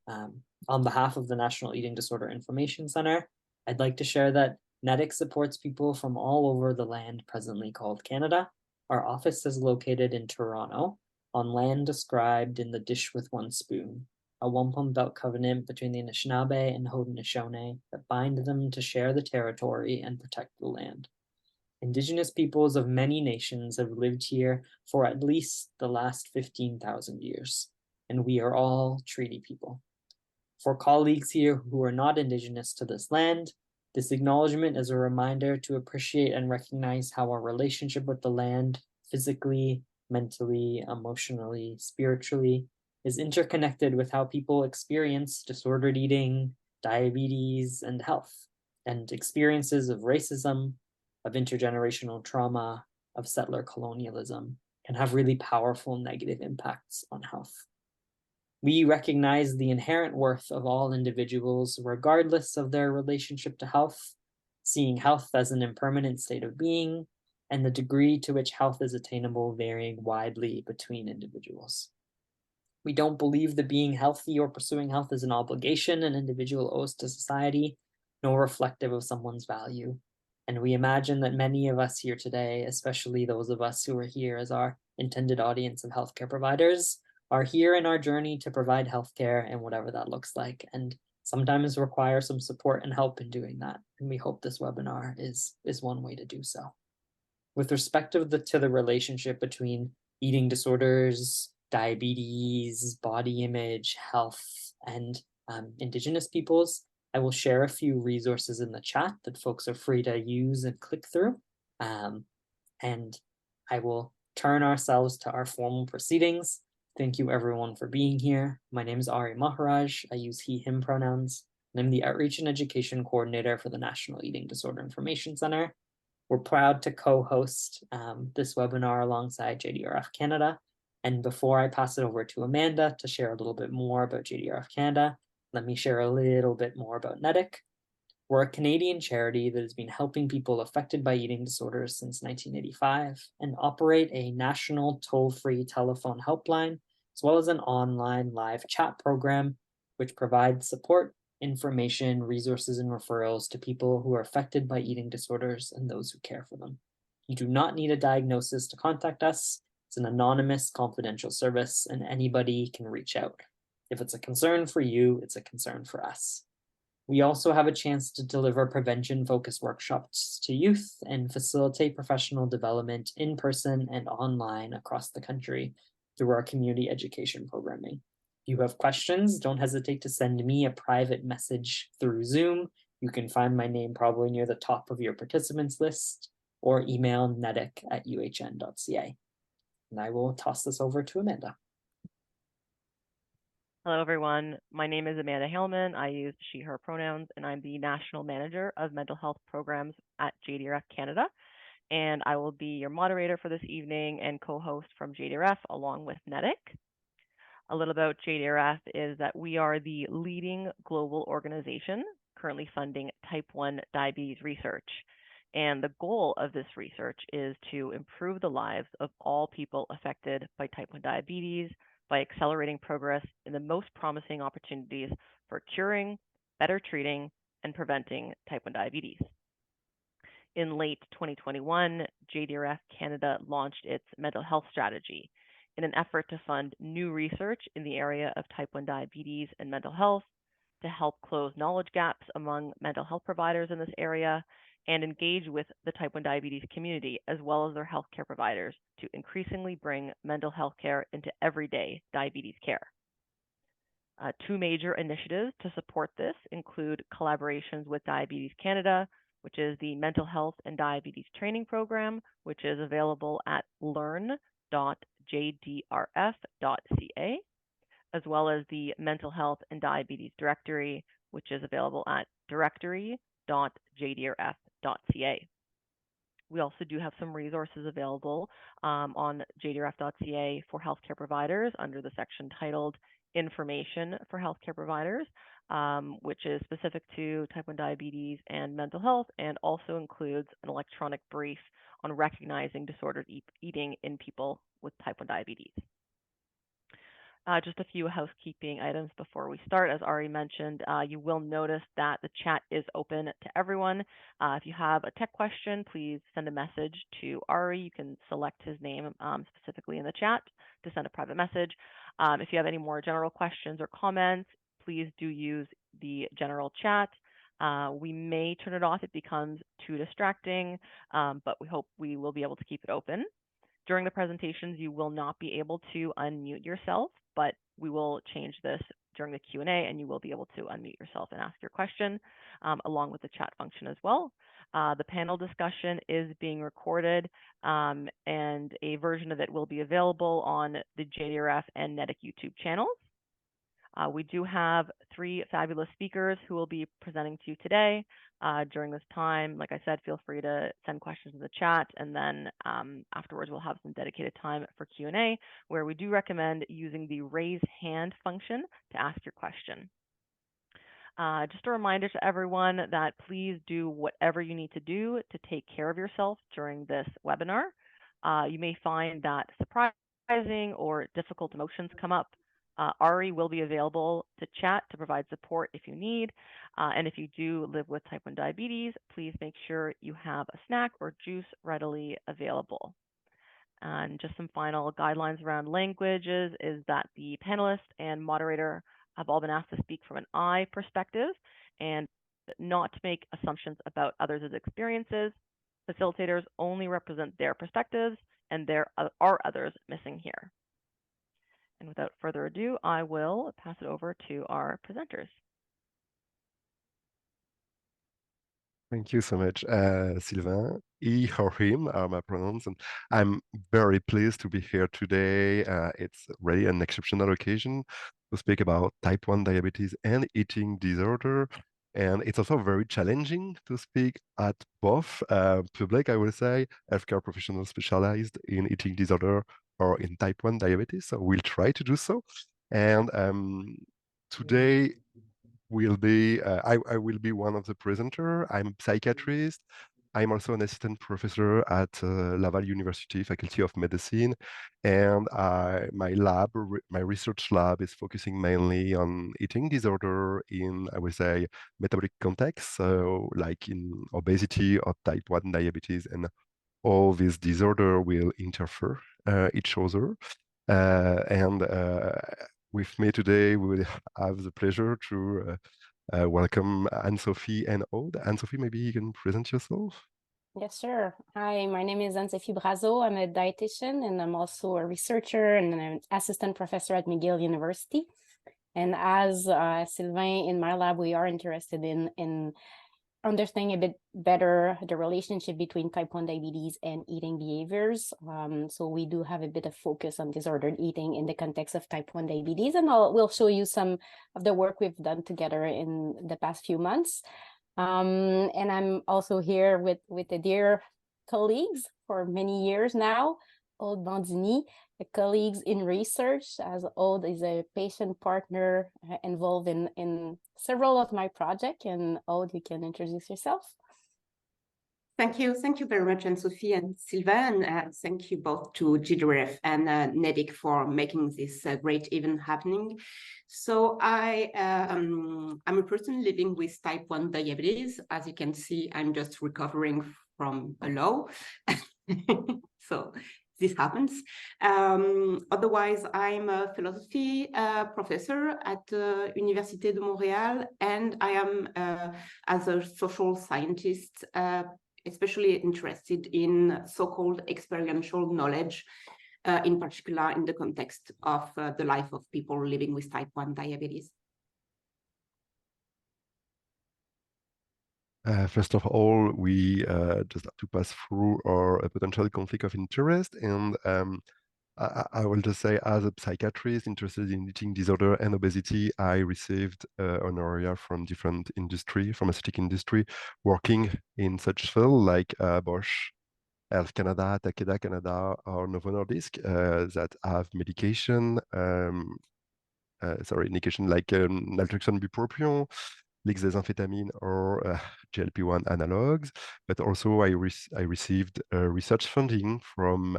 On behalf of the National Eating Disorder Information Center, I'd like to share that NEDIC supports people from all over the land presently called Canada. Our office is located in Toronto, on land described in the Dish with One Spoon, a wampum belt covenant between the Anishinaabe and Haudenosaunee that bind them to share the territory and protect the land. Indigenous peoples of many nations have lived here for at least the last 15,000 years, and we are all treaty people. For colleagues here who are not Indigenous to this land, this acknowledgement is a reminder to appreciate and recognize how our relationship with the land, physically, mentally, emotionally, spiritually, is interconnected with how people experience disordered eating, diabetes, and health, and experiences of racism, of intergenerational trauma, of settler colonialism can have really powerful negative impacts on health. We recognize the inherent worth of all individuals, regardless of their relationship to health, seeing health as an impermanent state of being, and the degree to which health is attainable varying widely between individuals. We don't believe that being healthy or pursuing health is an obligation an individual owes to society, nor reflective of someone's value. And we imagine that many of us here today, especially those of us who are here as our intended audience of healthcare providers, are here in our journey to provide healthcare and whatever that looks like, and sometimes require some support and help in doing that. And we hope this webinar is one way to do so. With respect to the relationship between eating disorders, diabetes, body image, health, and Indigenous peoples, I will share a few resources in the chat that folks are free to use and click through. And I will turn ourselves to our formal proceedings. Thank you everyone for being here. My name is Ari Maharaj. I use he, him pronouns, and I'm the Outreach and Education Coordinator for the National Eating Disorder Information Center. We're proud to co-host this webinar alongside JDRF Canada. And before I pass it over to Amanda to share a little bit more about JDRF Canada, let me share a little bit more about NEDIC. We're a Canadian charity that has been helping people affected by eating disorders since 1985 and operate a national toll-free telephone helpline, as well as an online live chat program, which provides support, information, resources, and referrals to people who are affected by eating disorders and those who care for them. You do not need a diagnosis to contact us. It's an anonymous, confidential service, and anybody can reach out. If it's a concern for you, it's a concern for us. We also have a chance to deliver prevention-focused workshops to youth and facilitate professional development in person and online across the country through our community education programming. If you have questions, don't hesitate to send me a private message through Zoom. You can find my name probably near the top of your participants list, or email nedic@uhn.ca. And I will toss this over to Amanda. Hello, everyone. My name is Amanda Haleman. I use she, her pronouns, and I'm the National Manager of Mental Health Programs at JDRF Canada. And I will be your moderator for this evening and co-host from JDRF along with NEDIC. A little about JDRF is that we are the leading global organization currently funding type 1 diabetes research. And the goal of this research is to improve the lives of all people affected by type 1 diabetes by accelerating progress in the most promising opportunities for curing, better treating, and preventing type 1 diabetes. In late 2021, JDRF Canada launched its mental health strategy in an effort to fund new research in the area of type 1 diabetes and mental health, to help close knowledge gaps among mental health providers in this area, and engage with the type 1 diabetes community as well as their healthcare providers to increasingly bring mental health care into everyday diabetes care. Two major initiatives to support this include collaborations with Diabetes Canada, which is the Mental Health and Diabetes Training Program, which is available at learn.jdrf.ca, as well as the Mental Health and Diabetes Directory, which is available at directory.jdrf.ca. We also do have some resources available on jdrf.ca for healthcare providers under the section titled Information for Healthcare Providers, which is specific to type 1 diabetes and mental health, and also includes an electronic brief on recognizing disordered eating in people with type 1 diabetes. Just a few housekeeping items before we start. As Ari mentioned, you will notice that the chat is open to everyone. If you have a tech question, please send a message to Ari. You can select his name specifically in the chat to send a private message. If you have any more general questions or comments, please do use the general chat. We may turn it off if it becomes too distracting, but we hope we will be able to keep it open. During the presentations, you will not be able to unmute yourself, but we will change this during the Q&A, and you will be able to unmute yourself and ask your question, along with the chat function as well. The panel discussion is being recorded, and a version of it will be available on the JDRF and NEDIC YouTube channels. We do have 3 fabulous speakers who will be presenting to you today. During this time, like I said, feel free to send questions in the chat, and then afterwards we'll have some dedicated time for Q&A, where we do recommend using the raise hand function to ask your question. Just a reminder to everyone that please do whatever you need to do to take care of yourself during this webinar. You may find that surprising or difficult emotions come up. Ari will be available to chat to provide support if you need. And if you do live with type 1 diabetes, please make sure you have a snack or juice readily available. And just some final guidelines around languages is that the panelist and moderator have all been asked to speak from an I perspective and not to make assumptions about others' experiences. Facilitators only represent their perspectives, and there are others missing here. And without further ado, I will pass it over to our presenters. Thank you so much, Sylvain. He or him are my pronouns, and I'm very pleased to be here today. It's really an exceptional occasion to speak about type 1 diabetes and eating disorder. And it's also very challenging to speak at both public, I will say, healthcare professionals specialized in eating disorder or in type 1 diabetes. So we'll try to do so. And today, I will be one of the presenter. I'm a psychiatrist. I'm also an assistant professor at Laval University Faculty of Medicine, and my research lab is focusing mainly on eating disorder in, I would say, metabolic context, so like in obesity or type 1 diabetes, and all these disorder will interfere each other. With me today, we will have the pleasure to welcome Anne-Sophie and Aude. Anne-Sophie, maybe you can present yourself. Yes, sure. Hi, my name is Anne-Sophie Brazeau. I'm a dietitian, and I'm also a researcher and an assistant professor at McGill University. And as Sylvain, in my lab, we are interested in understanding a bit better the relationship between type 1 diabetes and eating behaviors. So we do have a bit of focus on disordered eating in the context of type 1 diabetes, and we'll show you some of the work we've done together in the past few months. And I'm also here with the dear colleagues for many years now, Aude Bandini, colleagues in research, as Aude is a patient partner involved in several of my projects. And Aude, you can introduce yourself. Thank you very much, Anne-Sophie and Sylvain, and thank you both to JDRF and NEDIC for making this great event happening. So I'm a person living with type 1 diabetes. As you can see, I'm just recovering from a low. So this happens. Otherwise, I'm a philosophy professor at Université de Montréal, and I am, as a social scientist, especially interested in so-called experiential knowledge, in particular in the context of the life of people living with type 1 diabetes. First of all, we just have to pass through our potential conflict of interest, and I will just say, as a psychiatrist interested in eating disorder and obesity, I received honoraria from different industry, pharmaceutical industry, working in such field like Bosch, Health Canada, Takeda Canada, or Novo Nordisk, that have medication, indication like naltrexone bupropion, lixamphetamine or GLP-1 analogs, but also I received research funding from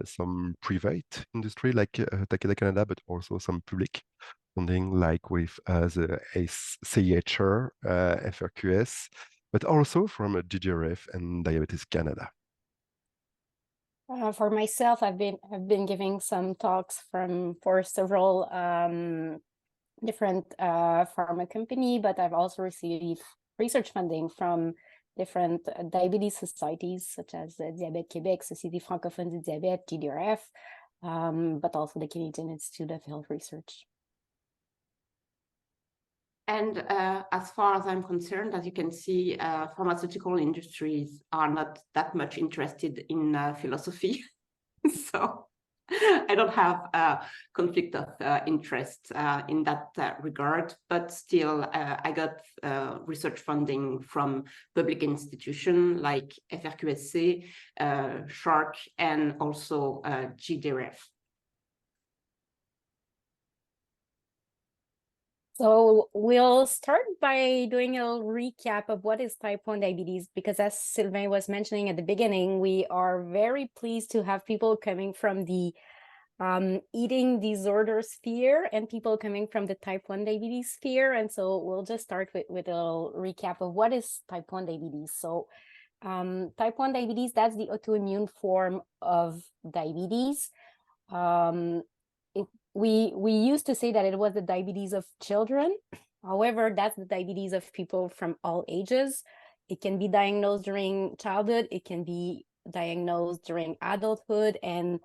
some private industry like Takeda Canada, but also some public funding like with the CIHR, FRQS, but also from GDRF and Diabetes Canada. For myself, I've been giving some talks for several different pharma company, but I've also received research funding from different diabetes societies, such as Diabète Québec, Société francophone du diabète, GDRF, but also the Canadian Institute of Health Research. And as far as I'm concerned, as you can see, pharmaceutical industries are not that much interested in philosophy. So I don't have a conflict of interest in that regard, but still I got research funding from public institutions like FRQSC, SHARC, and also GDRF. So we'll start by doing a recap of what is type 1 diabetes, because as Sylvain was mentioning at the beginning, we are very pleased to have people coming from the eating disorder sphere and people coming from the type 1 diabetes sphere. And so we'll just start with a little recap of what is type 1 diabetes. So type 1 diabetes, that's the autoimmune form of diabetes. We used to say that it was the diabetes of children. However, that's the diabetes of people from all ages. It can be diagnosed during childhood. It can be diagnosed during adulthood. And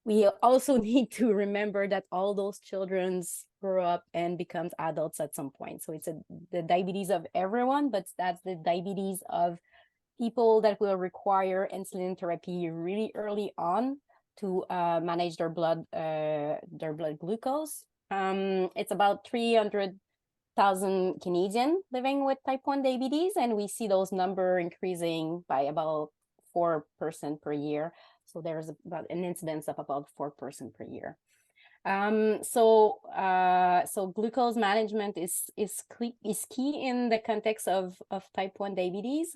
we also need to remember that all those children grow up and becomes adults at some point. So it's the diabetes of everyone, but that's the diabetes of people that will require insulin therapy really early on to manage their blood glucose. It's about 300,000 Canadians living with type 1 diabetes, and we see those numbers increasing by about 4% per year. So there's about an incidence of about 4% per year. So glucose management is key in the context of type 1 diabetes.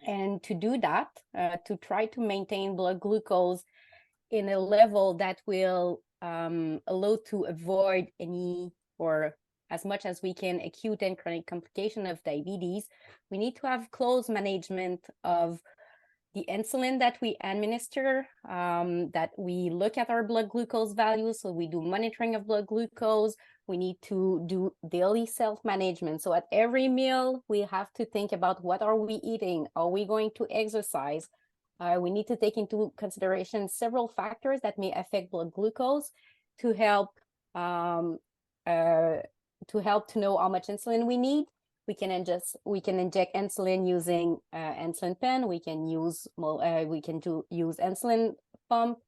And to do that, to try to maintain blood glucose in a level that will allow to avoid any, or as much as we can, acute and chronic complication of diabetes, we need to have close management of the insulin that we administer, that we look at our blood glucose values. So we do monitoring of blood glucose. We need to do daily self-management. So at every meal, we have to think about what are we eating? Are we going to exercise? We need to take into consideration several factors that may affect blood glucose to help to know how much insulin we need. We can inject insulin using insulin pen. We can use insulin pump,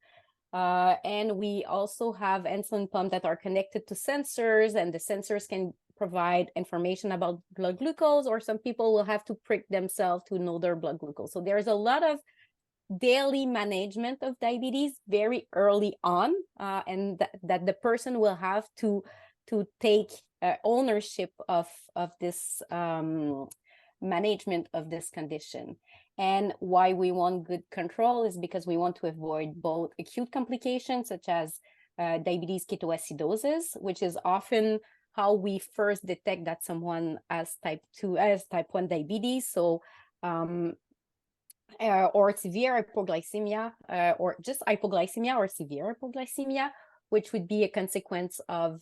and we also have insulin pump that are connected to sensors, and the sensors can provide information about blood glucose, or some people will have to prick themselves to know their blood glucose. So there's a lot of daily management of diabetes very early on, and that the person will have to take ownership of this management of this condition. And why we want good control is because we want to avoid both acute complications such as diabetes ketoacidosis, which is often how we first detect that someone has type 1 diabetes. So or severe hypoglycemia, or just hypoglycemia or severe hypoglycemia, which would be a consequence of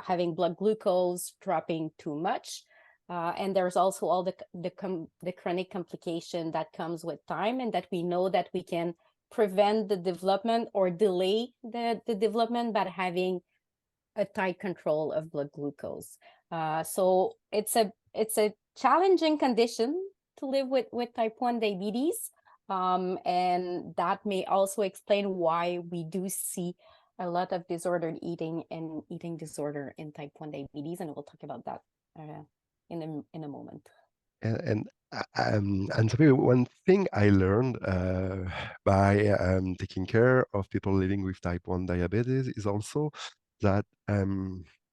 having blood glucose dropping too much. And there's also all the chronic complication that comes with time, and that we know that we can prevent the development or delay the development by having a tight control of blood glucose. So it's a challenging condition to live with type 1 diabetes. And that may also explain why we do see a lot of disordered eating and eating disorder in type 1 diabetes. And we'll talk about that in a moment. And Sophie, one thing I learned by taking care of people living with type 1 diabetes is also that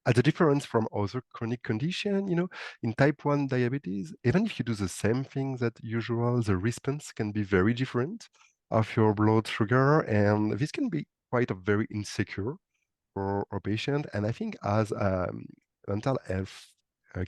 as a difference from other chronic condition, in type 1 diabetes, even if you do the same things as usual, the response can be very different of your blood sugar, and this can be quite a very insecure for our patient. And I think as mental health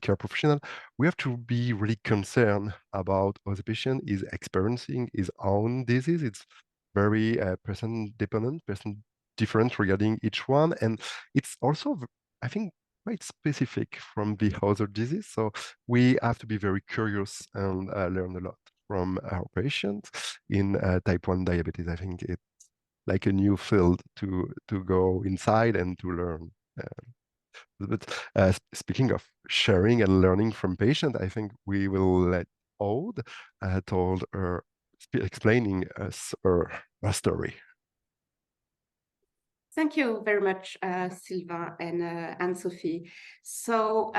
care professional, we have to be really concerned about how the patient is experiencing his own disease. It's very person dependent, person different regarding each one, and it's also, I think, quite specific from the other disease. So we have to be very curious and learn a lot from our patients in type 1 diabetes. I think it's like a new field to go inside and to learn. But speaking of sharing and learning from patient, I think we will let Aude told her explaining us her story. Thank you very much, Sylvain and Anne-Sophie. So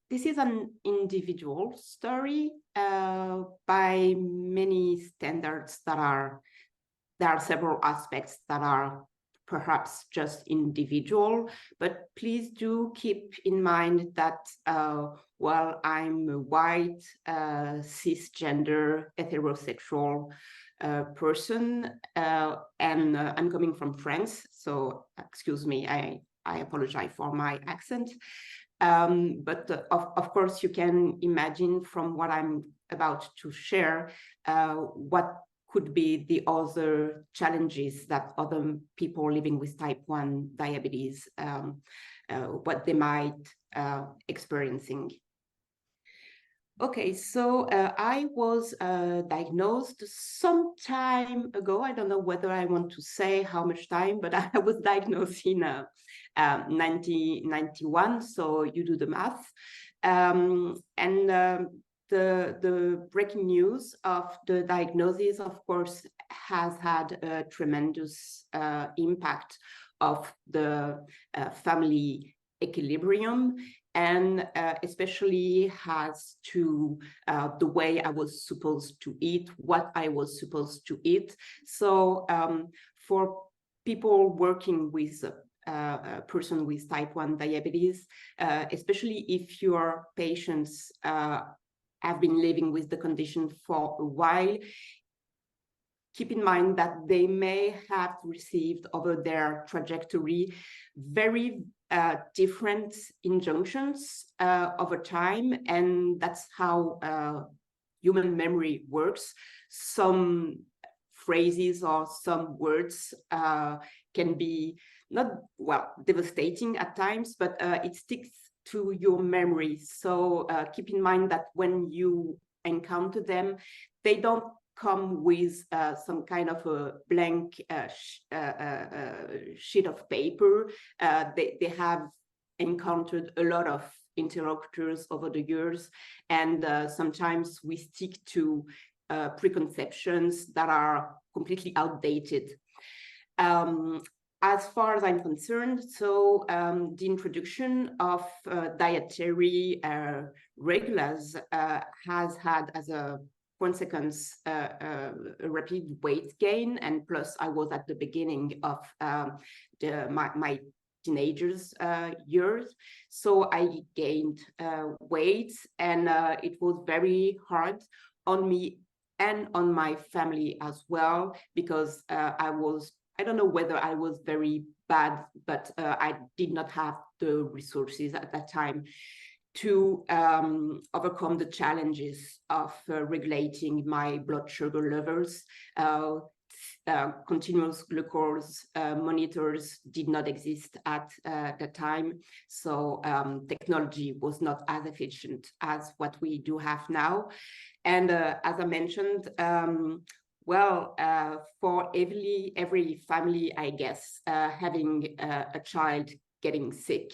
this is an individual story by many standards there are several aspects that are perhaps just individual, but please do keep in mind that while I'm a white, cisgender, heterosexual person, and I'm coming from France, so excuse me, I apologize for my accent. But of course, you can imagine from what I'm about to share what could be the other challenges that other people living with type 1 diabetes, what they might experiencing. Okay, so I was diagnosed some time ago. I don't know whether I want to say how much time, but I was diagnosed in 1991, so you do the math. The breaking news of the diagnosis, of course, has had a tremendous impact of the family equilibrium, and especially has to the way I was supposed to eat, what I was supposed to eat. So for people working with a person with type 1 diabetes, especially if your patients have been living with the condition for a while, keep in mind that they may have received over their trajectory very different injunctions over time, and that's how human memory works. Some phrases or some words can be not, well, devastating at times, but it sticks to your memory. So keep in mind that when you encounter them, they don't come with some kind of a blank sheet of paper. They have encountered a lot of interlocutors over the years, and sometimes we stick to preconceptions that are completely outdated. As far as I'm concerned, so the introduction of dietary regulars has had as a consequence a rapid weight gain, and plus I was at the beginning of my teenagers years, so I gained weight, and it was very hard on me and on my family as well, because I don't know whether I was very bad, but I did not have the resources at that time to overcome the challenges of regulating my blood sugar levels. Continuous glucose monitors did not exist at the time, so technology was not as efficient as what we do have now. And as I mentioned, well, for every family, I guess, having a child getting sick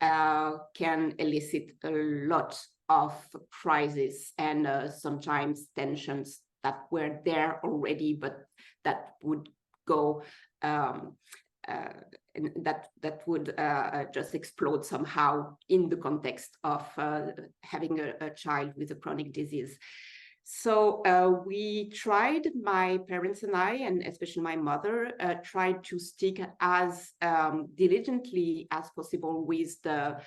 can elicit a lot of crises and sometimes tensions that were there already, but that would go, that would just explode somehow in the context of having a child with a chronic disease. So we tried, my parents and I, and especially my mother, tried to stick as diligently as possible with the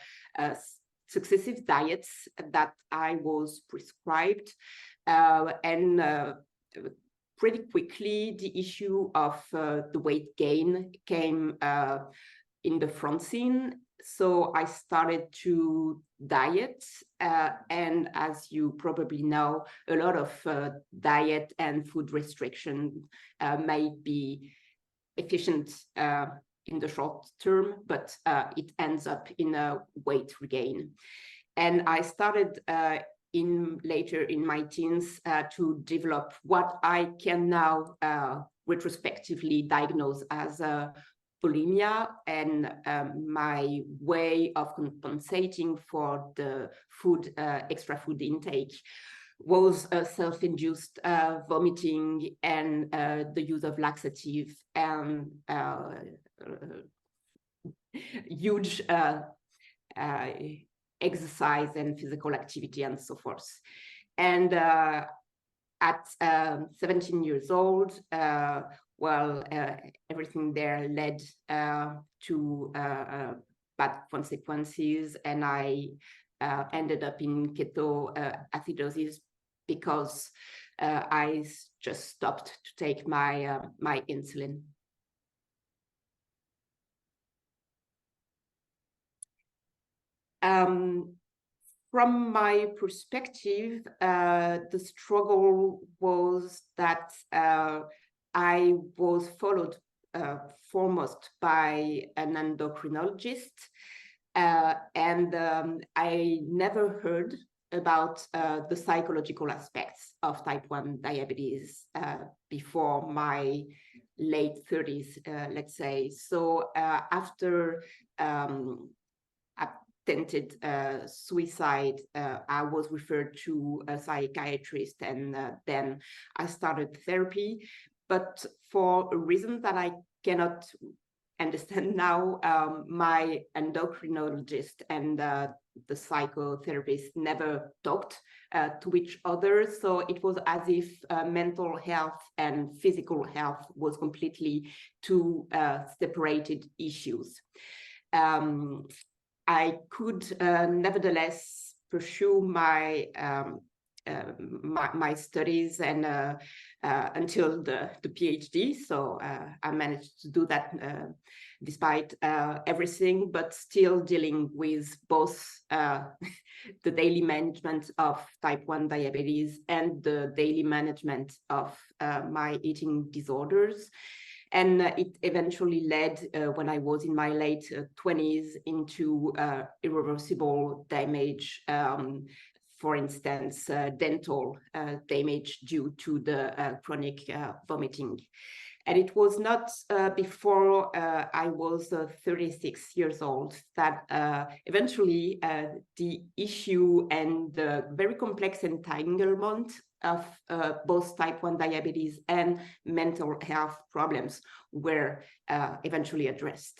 successive diets that I was prescribed. And pretty quickly, the issue of the weight gain came in the front scene. So I started to diet, and as you probably know, a lot of diet and food restriction may be efficient in the short term, but it ends up in a weight regain. And I started later in my teens to develop what I can now retrospectively diagnose as bulimia, and my way of compensating for the extra food intake was self-induced vomiting and the use of laxative and huge exercise and physical activity and so forth. And at 17 years old, everything there led to bad consequences, and I ended up in ketoacidosis because I just stopped to take my my insulin. From my perspective, the struggle was that I was followed foremost by an endocrinologist, and I never heard about the psychological aspects of type 1 diabetes before my late 30s, let's say. So after attempted suicide, I was referred to a psychiatrist, and then I started therapy. But for a reason that I cannot understand now, my endocrinologist and the psychotherapist never talked to each other. So it was as if mental health and physical health was completely two separated issues. I could nevertheless pursue my my studies and until the PhD. So I managed to do that despite everything, but still dealing with both the daily management of type 1 diabetes and the daily management of my eating disorders. And it eventually led, when I was in my late 20s, into irreversible damage, for instance, dental damage due to the chronic vomiting. And it was not before I was 36 years old that eventually the issue and the very complex entanglement of both type 1 diabetes and mental health problems were eventually addressed.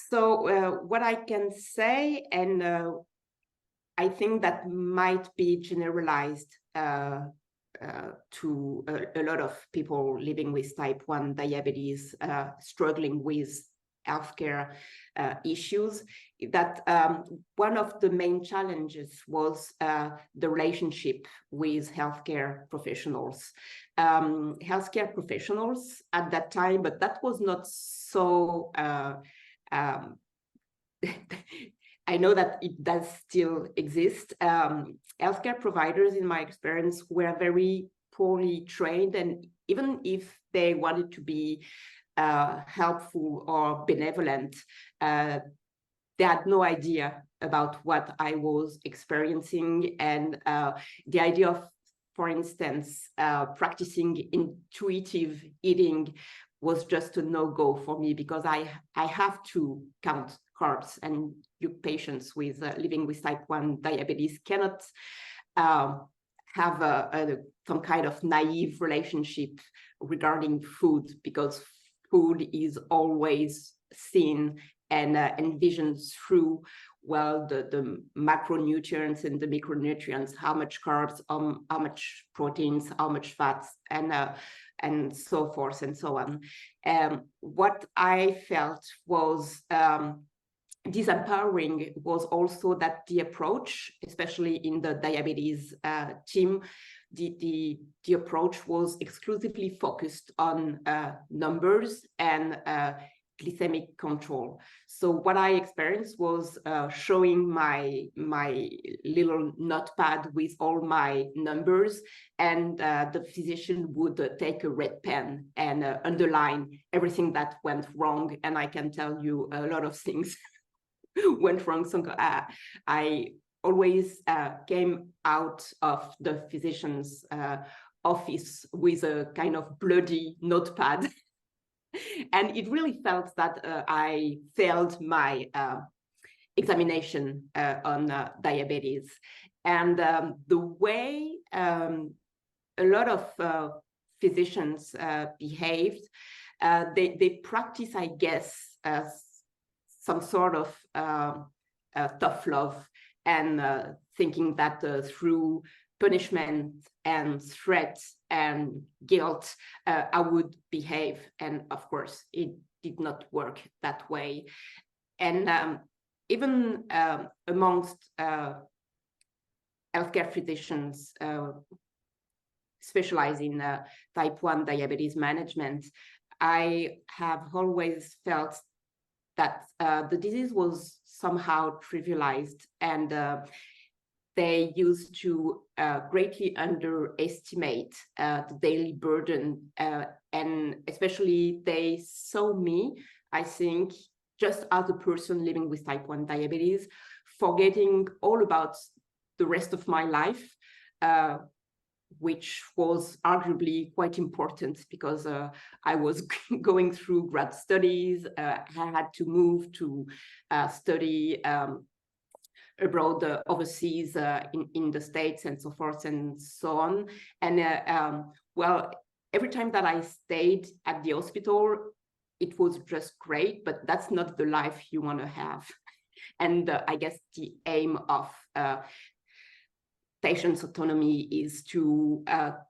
So what I can say, and I think that might be generalized to a lot of people living with type 1 diabetes, struggling with healthcare issues, that one of the main challenges was the relationship with healthcare professionals. Healthcare professionals at that time, but that was not so I know that it does still exist. Healthcare providers, in my experience, were very poorly trained, and even if they wanted to be helpful or benevolent, they had no idea about what I was experiencing, and the idea of, for instance, practicing intuitive eating was just a no-go for me, because I have to count carbs, and you patients with living with type 1 diabetes cannot have some kind of naive relationship regarding food, because food is always seen and envisioned through well, the macronutrients and the micronutrients, how much carbs, how much proteins, how much fats, and so forth and so on. What I felt was disempowering was also that the approach, especially in the diabetes team, the approach was exclusively focused on numbers and glycemic control. So what I experienced was showing my little notepad with all my numbers, and the physician would take a red pen and underline everything that went wrong. And I can tell you a lot of things went wrong. So I always came out of the physician's office with a kind of bloody notepad. And it really felt that I failed my examination on diabetes. And the way a lot of physicians behaved, they practice, I guess, some sort of tough love, and thinking that through punishment and threat and guilt, I would behave. And of course, it did not work that way. And even amongst healthcare physicians specialized in type 1 diabetes management, I have always felt that the disease was somehow trivialized, and they used to greatly underestimate the daily burden, and especially they saw me, I think, just as a person living with type 1 diabetes, forgetting all about the rest of my life, which was arguably quite important, because I was going through grad studies. I had to move to study abroad, overseas, in the States, and so forth and so on. And well, every time that I stayed at the hospital, it was just great, but that's not the life you want to have. And I guess the aim of patient's autonomy is to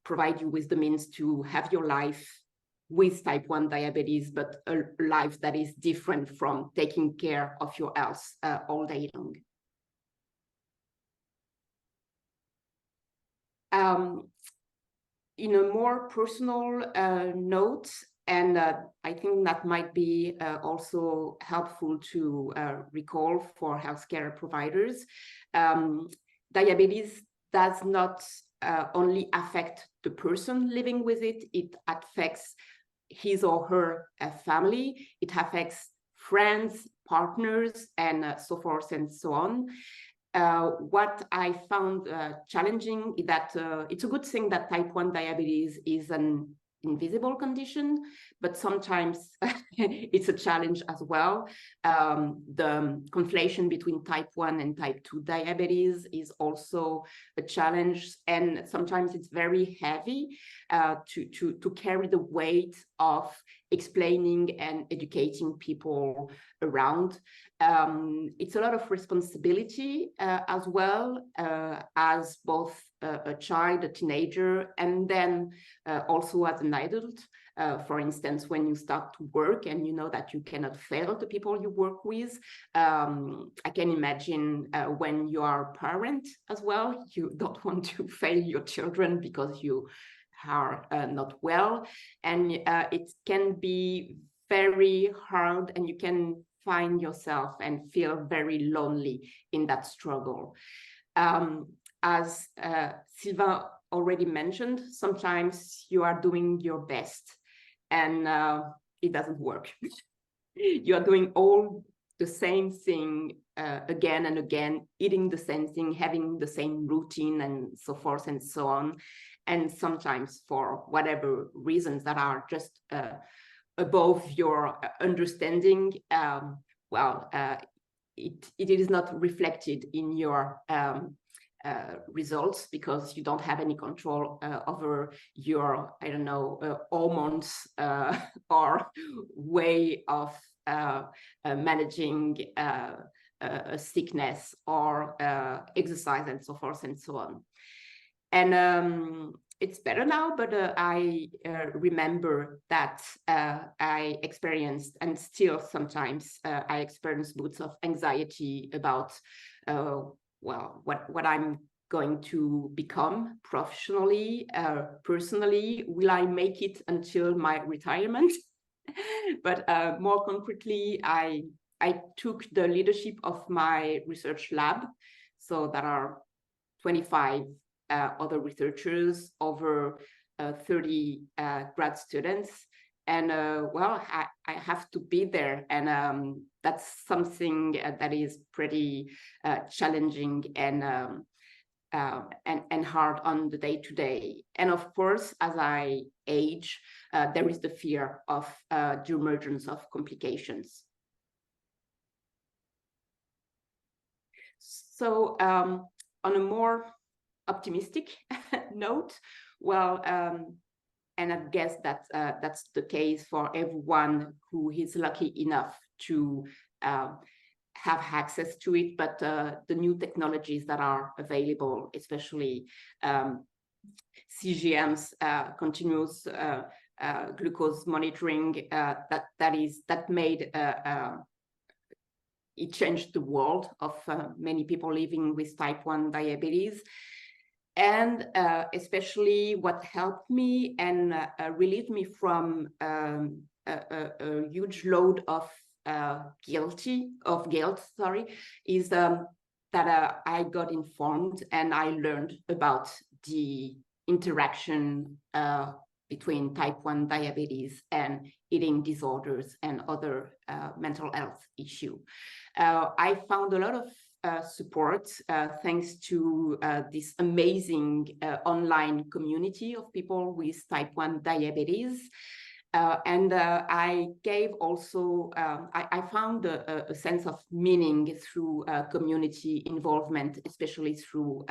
provide you with the means to have your life with type 1 diabetes, but a life that is different from taking care of your health all day long. In a more personal note, and I think that might be also helpful to recall for healthcare providers, diabetes does not only affect the person living with it, it affects his or her family, it affects friends, partners, and so forth and so on. What I found challenging is that it's a good thing that type 1 diabetes is an invisible condition, but sometimes it's a challenge as well. The conflation between type 1 and type 2 diabetes is also a challenge, and sometimes it's very heavy to carry the weight of explaining and educating people around. It's a lot of responsibility as well, as both a child, a teenager, and then also as an adult. For instance, when you start to work and you know that you cannot fail the people you work with. I can imagine when you are a parent as well, you don't want to fail your children because you are not well. And it can be very hard, and you can find yourself and feel very lonely in that struggle. As Sylvain already mentioned, sometimes you are doing your best and it doesn't work. You are doing all the same thing again and again, eating the same thing, having the same routine, and so forth and so on. And sometimes, for whatever reasons that are just above your understanding, it is not reflected in your results, because you don't have any control over your, I don't know, hormones or way of managing a sickness or exercise and so forth and so on. And it's better now, but I remember that I experienced, and still sometimes I experience bouts of anxiety about, well, what I'm going to become professionally, personally. Will I make it until my retirement? But more concretely, I took the leadership of my research lab. So there are 25 other researchers, over 30 grad students. And well, I have to be there. And that's something that is pretty challenging and hard on the day-to-day. And of course, as I age, there is the fear of the emergence of complications. So on a more optimistic note, well, and I guess that that's the case for everyone who is lucky enough to have access to it, but the new technologies that are available, especially CGM's continuous glucose monitoring, that made it changed the world of many people living with type 1 diabetes. And especially what helped me and relieved me from a huge load of guilt, is that I got informed and I learned about the interaction between type 1 diabetes and eating disorders and other mental health issues. I found a lot of support thanks to this amazing online community of people with type 1 diabetes. And I gave also, I found a sense of meaning through community involvement, especially through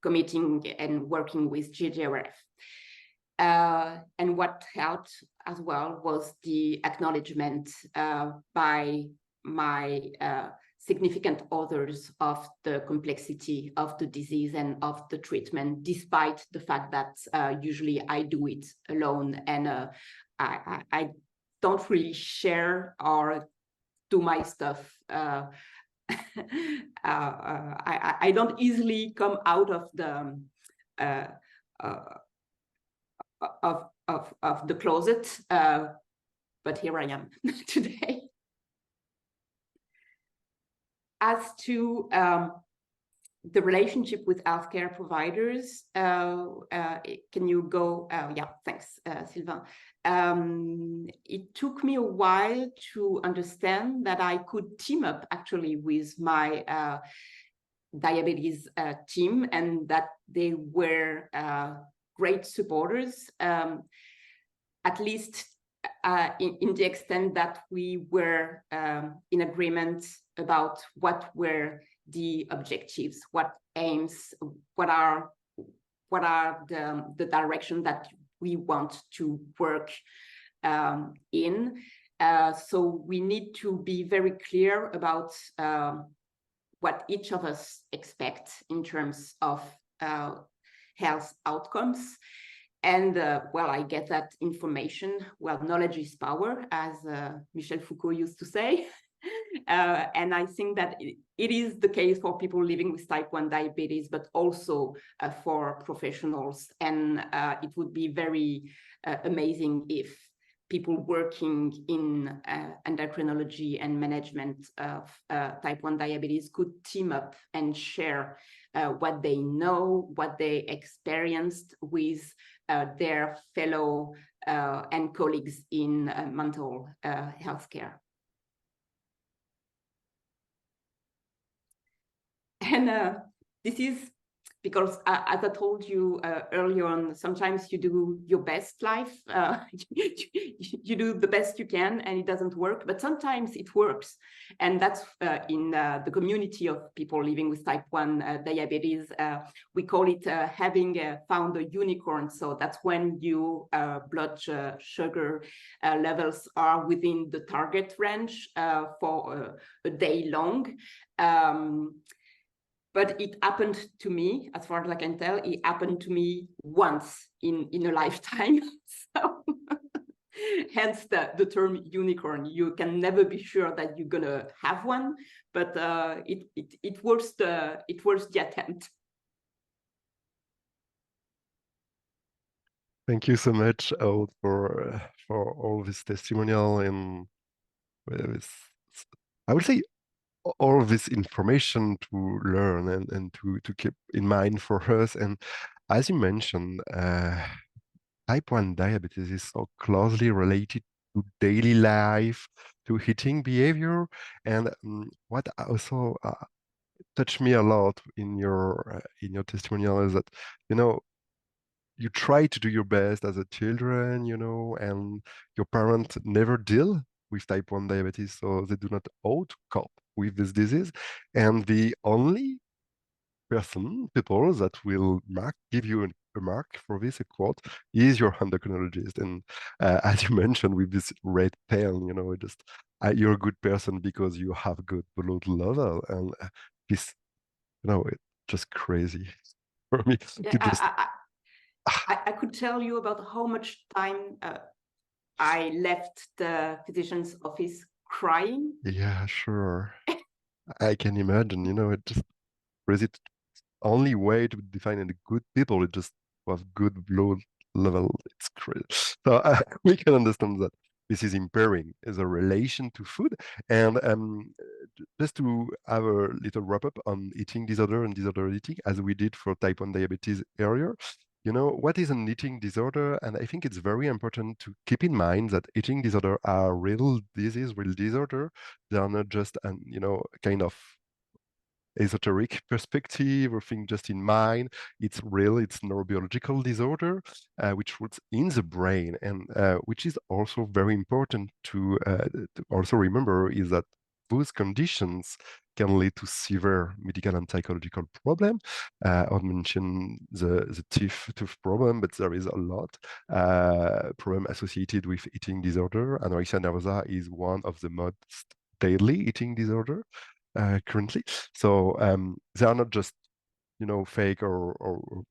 committing and working with GDRF. And what helped as well was the acknowledgement by my significant others of the complexity of the disease and of the treatment, despite the fact that usually I do it alone and I don't really share or do my stuff. I don't easily come out of the of the closet, but here I am today. As to the relationship with healthcare providers, can you go? Yeah, thanks, Sylvain. It took me a while to understand that I could team up actually with my diabetes team, and that they were great supporters, at least in the extent that we were in agreement about what were the objectives, what aims, what are the direction that we want to work in. So we need to be very clear about what each of us expect in terms of health outcomes. And well, I get that information. Well, knowledge is power, as Michel Foucault used to say. And I think that it is the case for people living with type 1 diabetes, but also for professionals. And it would be very amazing if people working in endocrinology and management of type 1 diabetes could team up and share what they know, what they experienced with their fellow and colleagues in mental health care. And this is because as I told you earlier on, sometimes you do your best life, you do the best you can and it doesn't work, but sometimes it works. And that's in the community of people living with type 1 diabetes, we call it having found a unicorn. So that's when your blood sugar levels are within the target range for a day long. But it happened to me, as far as I can tell, it happened to me once in a lifetime. So hence the term unicorn. You can never be sure that you're gonna have one, but it was the attempt. Thank you so much, Aude, for all this testimonial and this, I would say, all of this information to learn and to keep in mind for us. And as you mentioned, type 1 diabetes is so closely related to daily life, to eating behavior. And what also touched me a lot in your testimonial is that, you know, you try to do your best as a children, you know, and your parents never deal with type 1 diabetes, so they do not how to cope with this disease. And the only people that will give you a mark for this, a quote, is your endocrinologist. And as you mentioned, with this red pen, you know, you're a good person because you have good blood level. And this, you know, it's just crazy for me to just. I could tell you about how much time I left the physician's office crying. Yeah, sure. I can imagine, you know, it just crazy. Only way to define a good people is just to have good blood level. It's crazy. So we can understand that this is impairing as a relation to food. And just to have a little wrap up on eating disorder and disorder eating, as we did for type 1 diabetes earlier, you know, what is an eating disorder? And I think it's very important to keep in mind that eating disorder are real disease, real disorder. They are not just an, you know, kind of esoteric perspective or thing just in mind. It's real, it's neurobiological disorder, which roots in the brain, and which is also very important to also remember is that those conditions can lead to severe medical and psychological problem. I mentioned the tooth problem, but there is a lot problem associated with eating disorder. Anorexia nervosa is one of the most deadly eating disorder currently. So they are not just, you know, fake or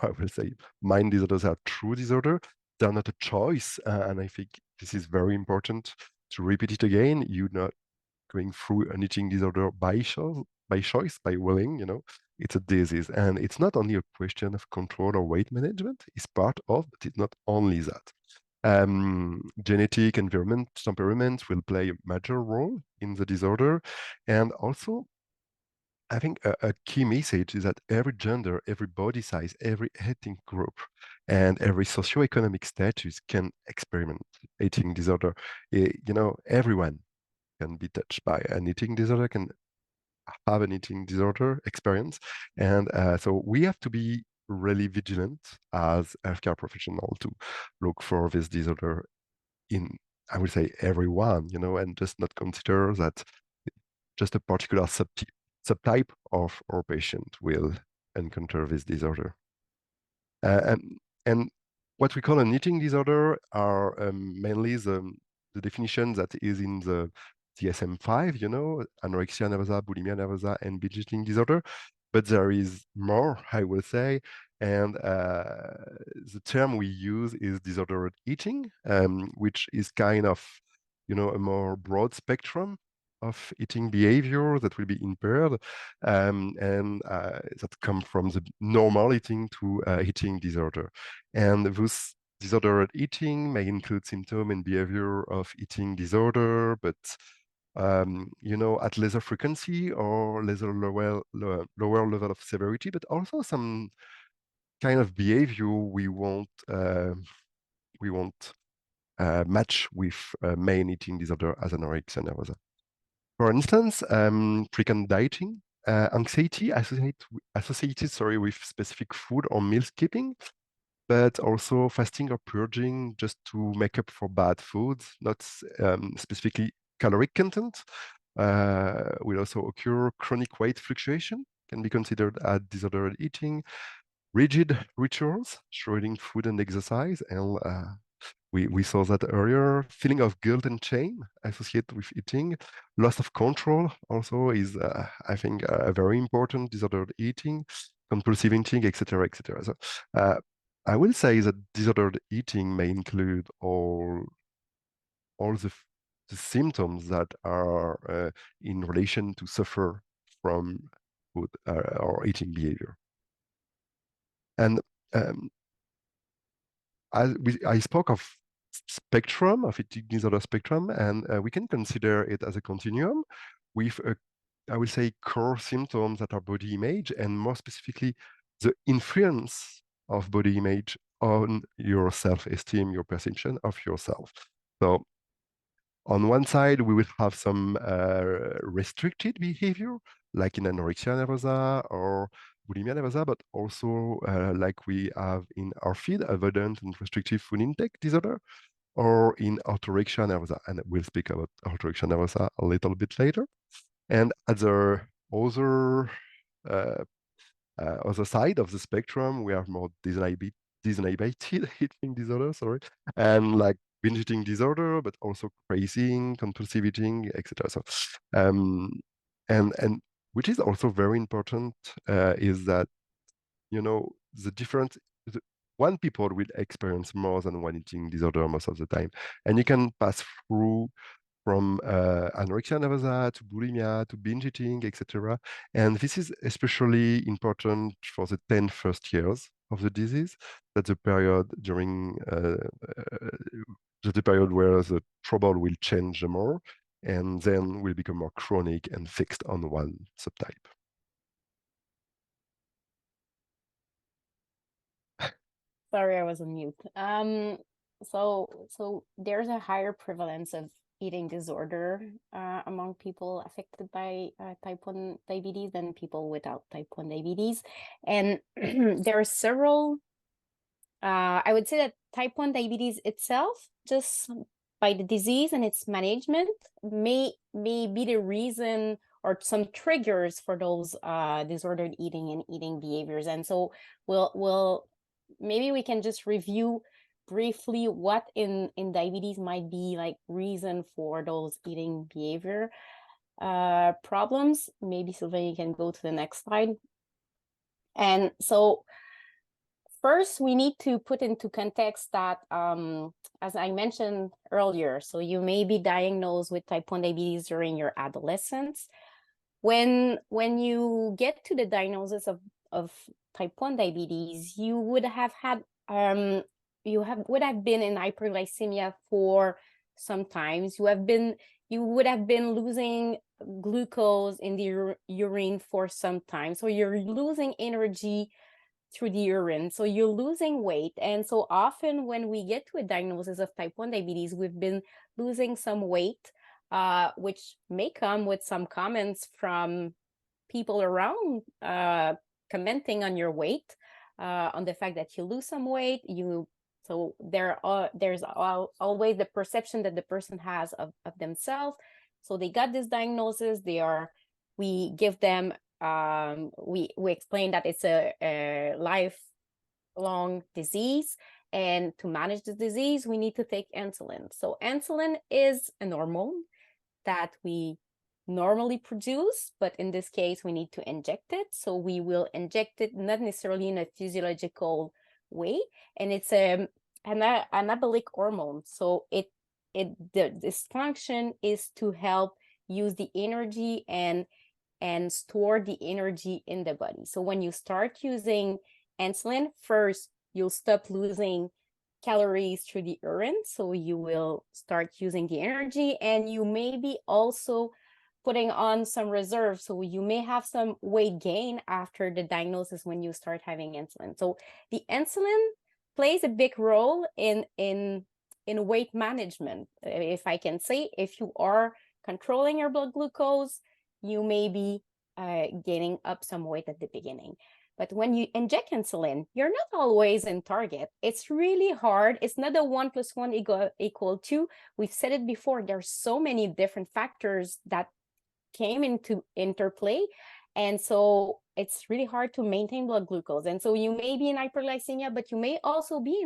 I will say mind disorders are true disorder. They are not a choice. And I think this is very important to repeat it again. You're not going through an eating disorder by choice, by willing, you know. It's a disease. And it's not only a question of control or weight management. It's part of, but it's not only that. Genetic, environment, temperament will play a major role in the disorder. And also, I think a key message is that every gender, every body size, every ethnic group, and every socioeconomic status can experiment eating disorder. You know, everyone can be touched by an eating disorder, can have an eating disorder experience. And so we have to be really vigilant as healthcare professionals to look for this disorder in, I would say, everyone, you know, and just not consider that just a particular subtype of our patient will encounter this disorder. And what we call an eating disorder are mainly the definition that is in the DSM-5, you know, anorexia nervosa, bulimia nervosa, and binge eating disorder. But there is more, I will say, and the term we use is disordered eating, which is kind of, you know, a more broad spectrum of eating behavior that will be impaired, and that come from the normal eating to eating disorder. And this disordered eating may include symptom and behavior of eating disorder, but you know, at lesser frequency or lesser lower level of severity, but also some kind of behavior we won't match with main eating disorder as anorexia nervosa. For instance, frequent dieting anxiety associated, with specific food or meal skipping, but also fasting or purging just to make up for bad foods, not specifically caloric content. Will also occur. Chronic weight fluctuation can be considered as disordered eating. Rigid rituals surrounding food and exercise, and we saw that earlier. Feeling of guilt and shame associated with eating. Loss of control also is, I think, very important. Disordered eating, compulsive eating, etc., etc. So I will say that disordered eating may include all the symptoms that are in relation to suffer from food or eating behavior. And I spoke of spectrum, of eating disorder spectrum, and we can consider it as a continuum with, I will say, core symptoms that are body image, and more specifically, the influence of body image on your self-esteem, your perception of yourself. So on one side, we will have some restricted behavior, like in anorexia nervosa or bulimia nervosa, but also like we have in ARFID, avoidant and restrictive food intake disorder, or in orthorexia nervosa. And we'll speak about orthorexia nervosa a little bit later. And at the other side of the spectrum, we have more disinhibited eating disorder, and like binge eating disorder, but also craving, compulsive eating, etc. So, and which is also very important is that, you know, one people will experience more than one eating disorder most of the time, and you can pass through from anorexia nervosa to bulimia to binge eating, etc. And this is especially important for the 10 first years of the disease. That's the period during the period where the trouble will change more, and then will become more chronic and fixed on one subtype. Sorry, I was on mute. So there's a higher prevalence of eating disorder among people affected by type 1 diabetes than people without type 1 diabetes. And there are several, I would say that type 1 diabetes itself, just by the disease and its management, may be the reason or some triggers for those disordered eating and eating behaviors. And so maybe we can just review briefly what in diabetes might be like reason for those eating behavior problems. Maybe Sylvain, you can go to the next slide. And so first, we need to put into context that, as I mentioned earlier, so you may be diagnosed with type 1 diabetes during your adolescence. When you get to the diagnosis of type 1 diabetes, you would have had would have been in hyperglycemia for some times. You would have been losing glucose in the urine for some time. So you're losing energy through the urine. So you're losing weight. And so often when we get to a diagnosis of type 1 diabetes, we've been losing some weight, which may come with some comments from people around commenting on your weight, on the fact that you lose some weight. So there's always the perception that the person has of themselves. So they got this diagnosis. We give them, we explain that it's a lifelong disease, and to manage the disease, we need to take insulin. So insulin is an hormone that we normally produce, but in this case, we need to inject it. So we will inject it not necessarily in a physiological way, and it's an anabolic hormone. So this function is to help use the energy and store the energy in the body. So when you start using insulin, first, you'll stop losing calories through the urine. So you will start using the energy, and you may be also putting on some reserve. So you may have some weight gain after the diagnosis when you start having insulin. So the insulin plays a big role in weight management. If I can say, if you are controlling your blood glucose, you may be gaining up some weight at the beginning. But when you inject insulin, you're not always in target. It's really hard. It's not a 1 + 1 equal 2. We've said it before. There's so many different factors that came into interplay. And so it's really hard to maintain blood glucose. And so you may be in hyperglycemia, but you may also be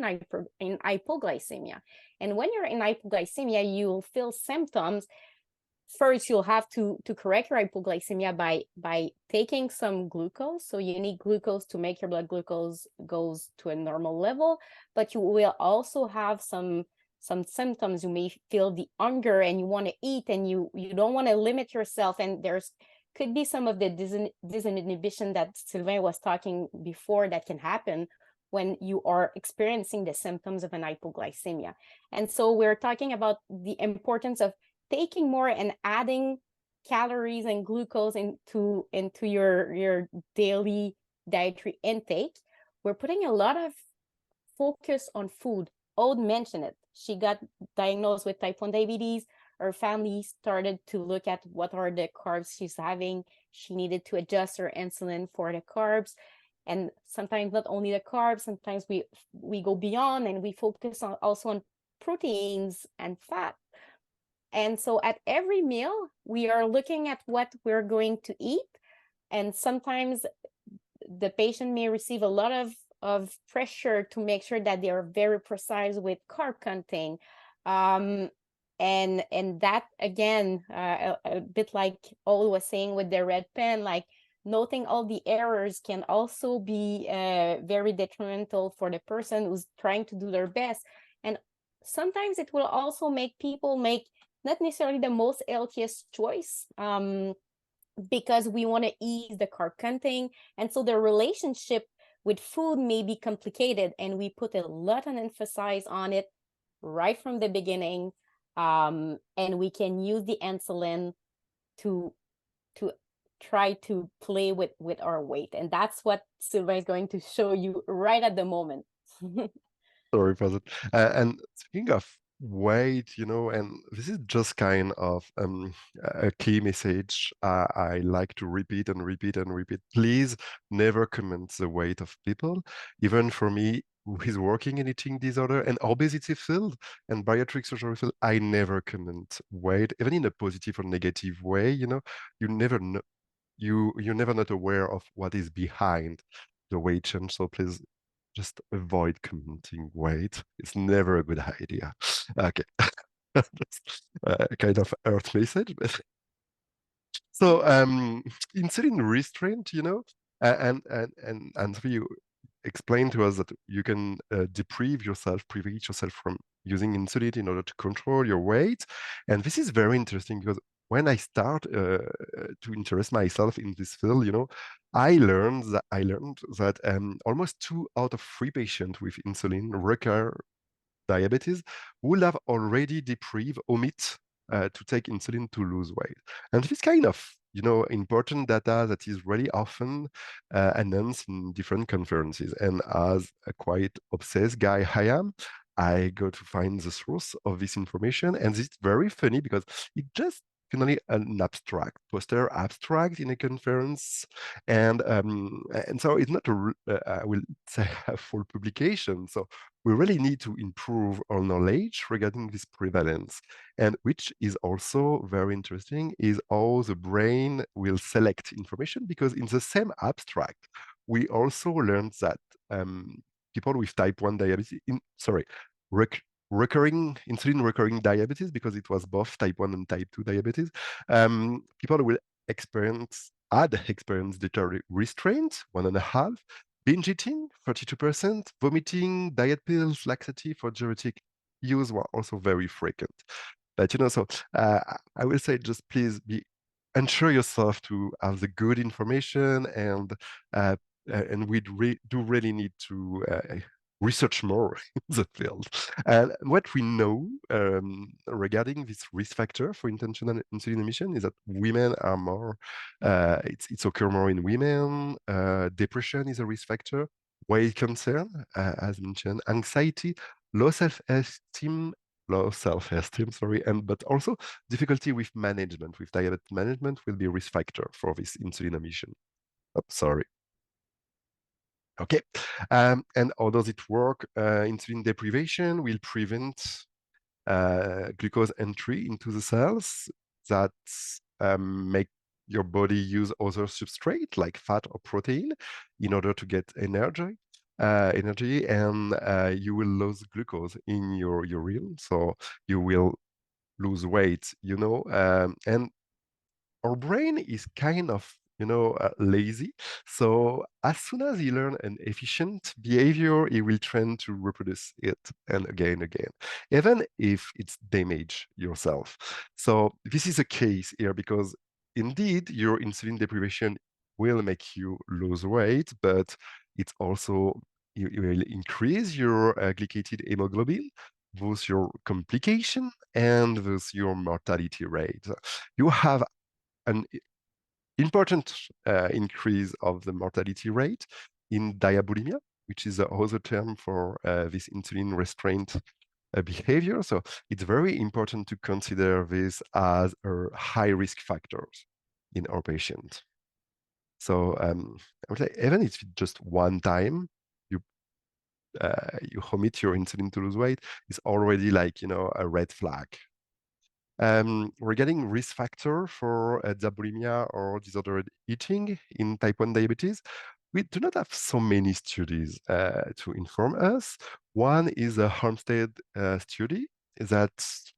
in hypoglycemia. And when you're in hypoglycemia, you'll feel symptoms. First, you'll have to correct your hypoglycemia by taking some glucose. So you need glucose to make your blood glucose goes to a normal level, but you will also have some symptoms. You may feel the hunger and you want to eat and you don't want to limit yourself. And there's could be some of the disinhibition that Sylvain was talking before that can happen when you are experiencing the symptoms of an hypoglycemia. And so we're talking about the importance of taking more and adding calories and glucose into your daily dietary intake. We're putting a lot of focus on food. Aude mentioned it. She got diagnosed with type 1 diabetes. Her family started to look at what are the carbs she's having. She needed to adjust her insulin for the carbs. And sometimes not only the carbs, sometimes we go beyond and we focus also on proteins and fat. And so at every meal, we are looking at what we're going to eat. And sometimes the patient may receive a lot of pressure to make sure that they are very precise with carb counting. And that, again, a bit like Aude was saying with the red pen, like noting all the errors can also be very detrimental for the person who's trying to do their best. And sometimes it will also make people make not necessarily the most healthiest choice because we want to ease the carb counting. And so the relationship with food may be complicated, and we put a lot of emphasis on it right from the beginning. And we can use the insulin to try to play with our weight. And that's what Sylvain is going to show you right at the moment. Sorry for that. And speaking of weight, and this is just kind of a key message I like to repeat and repeat and repeat. Please never comment the weight of people. Even for me, who is working in eating disorder and obesity field and bariatric surgery field, I never comment weight, even in a positive or negative way. You never know. You're never not aware of what is behind the weight change. So please just avoid commenting weight. It's never a good idea. Okay. Just kind of earth message. But so insulin restraint, and you explained to us that you can prevent yourself from using insulin in order to control your weight. And this is very interesting because when I start to interest myself in this field, I learned that almost 2 out of 3 patients with insulin recur diabetes will have already omit to take insulin to lose weight. And this kind of important data that is really often announced in different conferences. And as a quite obsessed guy I am, I go to find the source of this information. And it's very funny because it just finally an abstract, poster abstract in a conference. And so it's not I will say a full publication. So we really need to improve our knowledge regarding this prevalence. And which is also very interesting is how the brain will select information, because in the same abstract, we also learned that people with type 1 diabetes, insulin recurring diabetes, because it was both type 1 and type 2 diabetes, people will experience dietary restraint, 1.5, binge eating, 32%, vomiting, diet pills, laxative, or diuretic use were also very frequent. But so I will say, just please ensure yourself to have the good information, and we do really need to research more in the field. And what we know regarding this risk factor for intentional insulin emission is that women are more, it's occur more in women. Depression is a risk factor, weight concern, as mentioned, anxiety, low self-esteem, low self-esteem, sorry, but also difficulty with management, with diabetes management will be a risk factor for this insulin omission. Oh, sorry. Okay, and how does it work? Insulin deprivation will prevent glucose entry into the cells that make your body use other substrate like fat or protein in order to get energy, and you will lose glucose in your urine, so you will lose weight, and our brain is kind of lazy. So as soon as he learn an efficient behavior, he will train to reproduce it and again, even if it's damage yourself. So this is a case here because indeed your insulin deprivation will make you lose weight, but it's also you will increase your glycated hemoglobin, thus your complication and thus your mortality rate. You have an important increase of the mortality rate in diabulimia, which is the other term for this insulin restraint behavior. So it's very important to consider this as a high risk factors in our patient. So I would say even if it's just one time you omit your insulin to lose weight, it's already like a red flag. Regarding risk factor for bulimia or disordered eating in type 1 diabetes, we do not have so many studies to inform us. One is a Homestead study that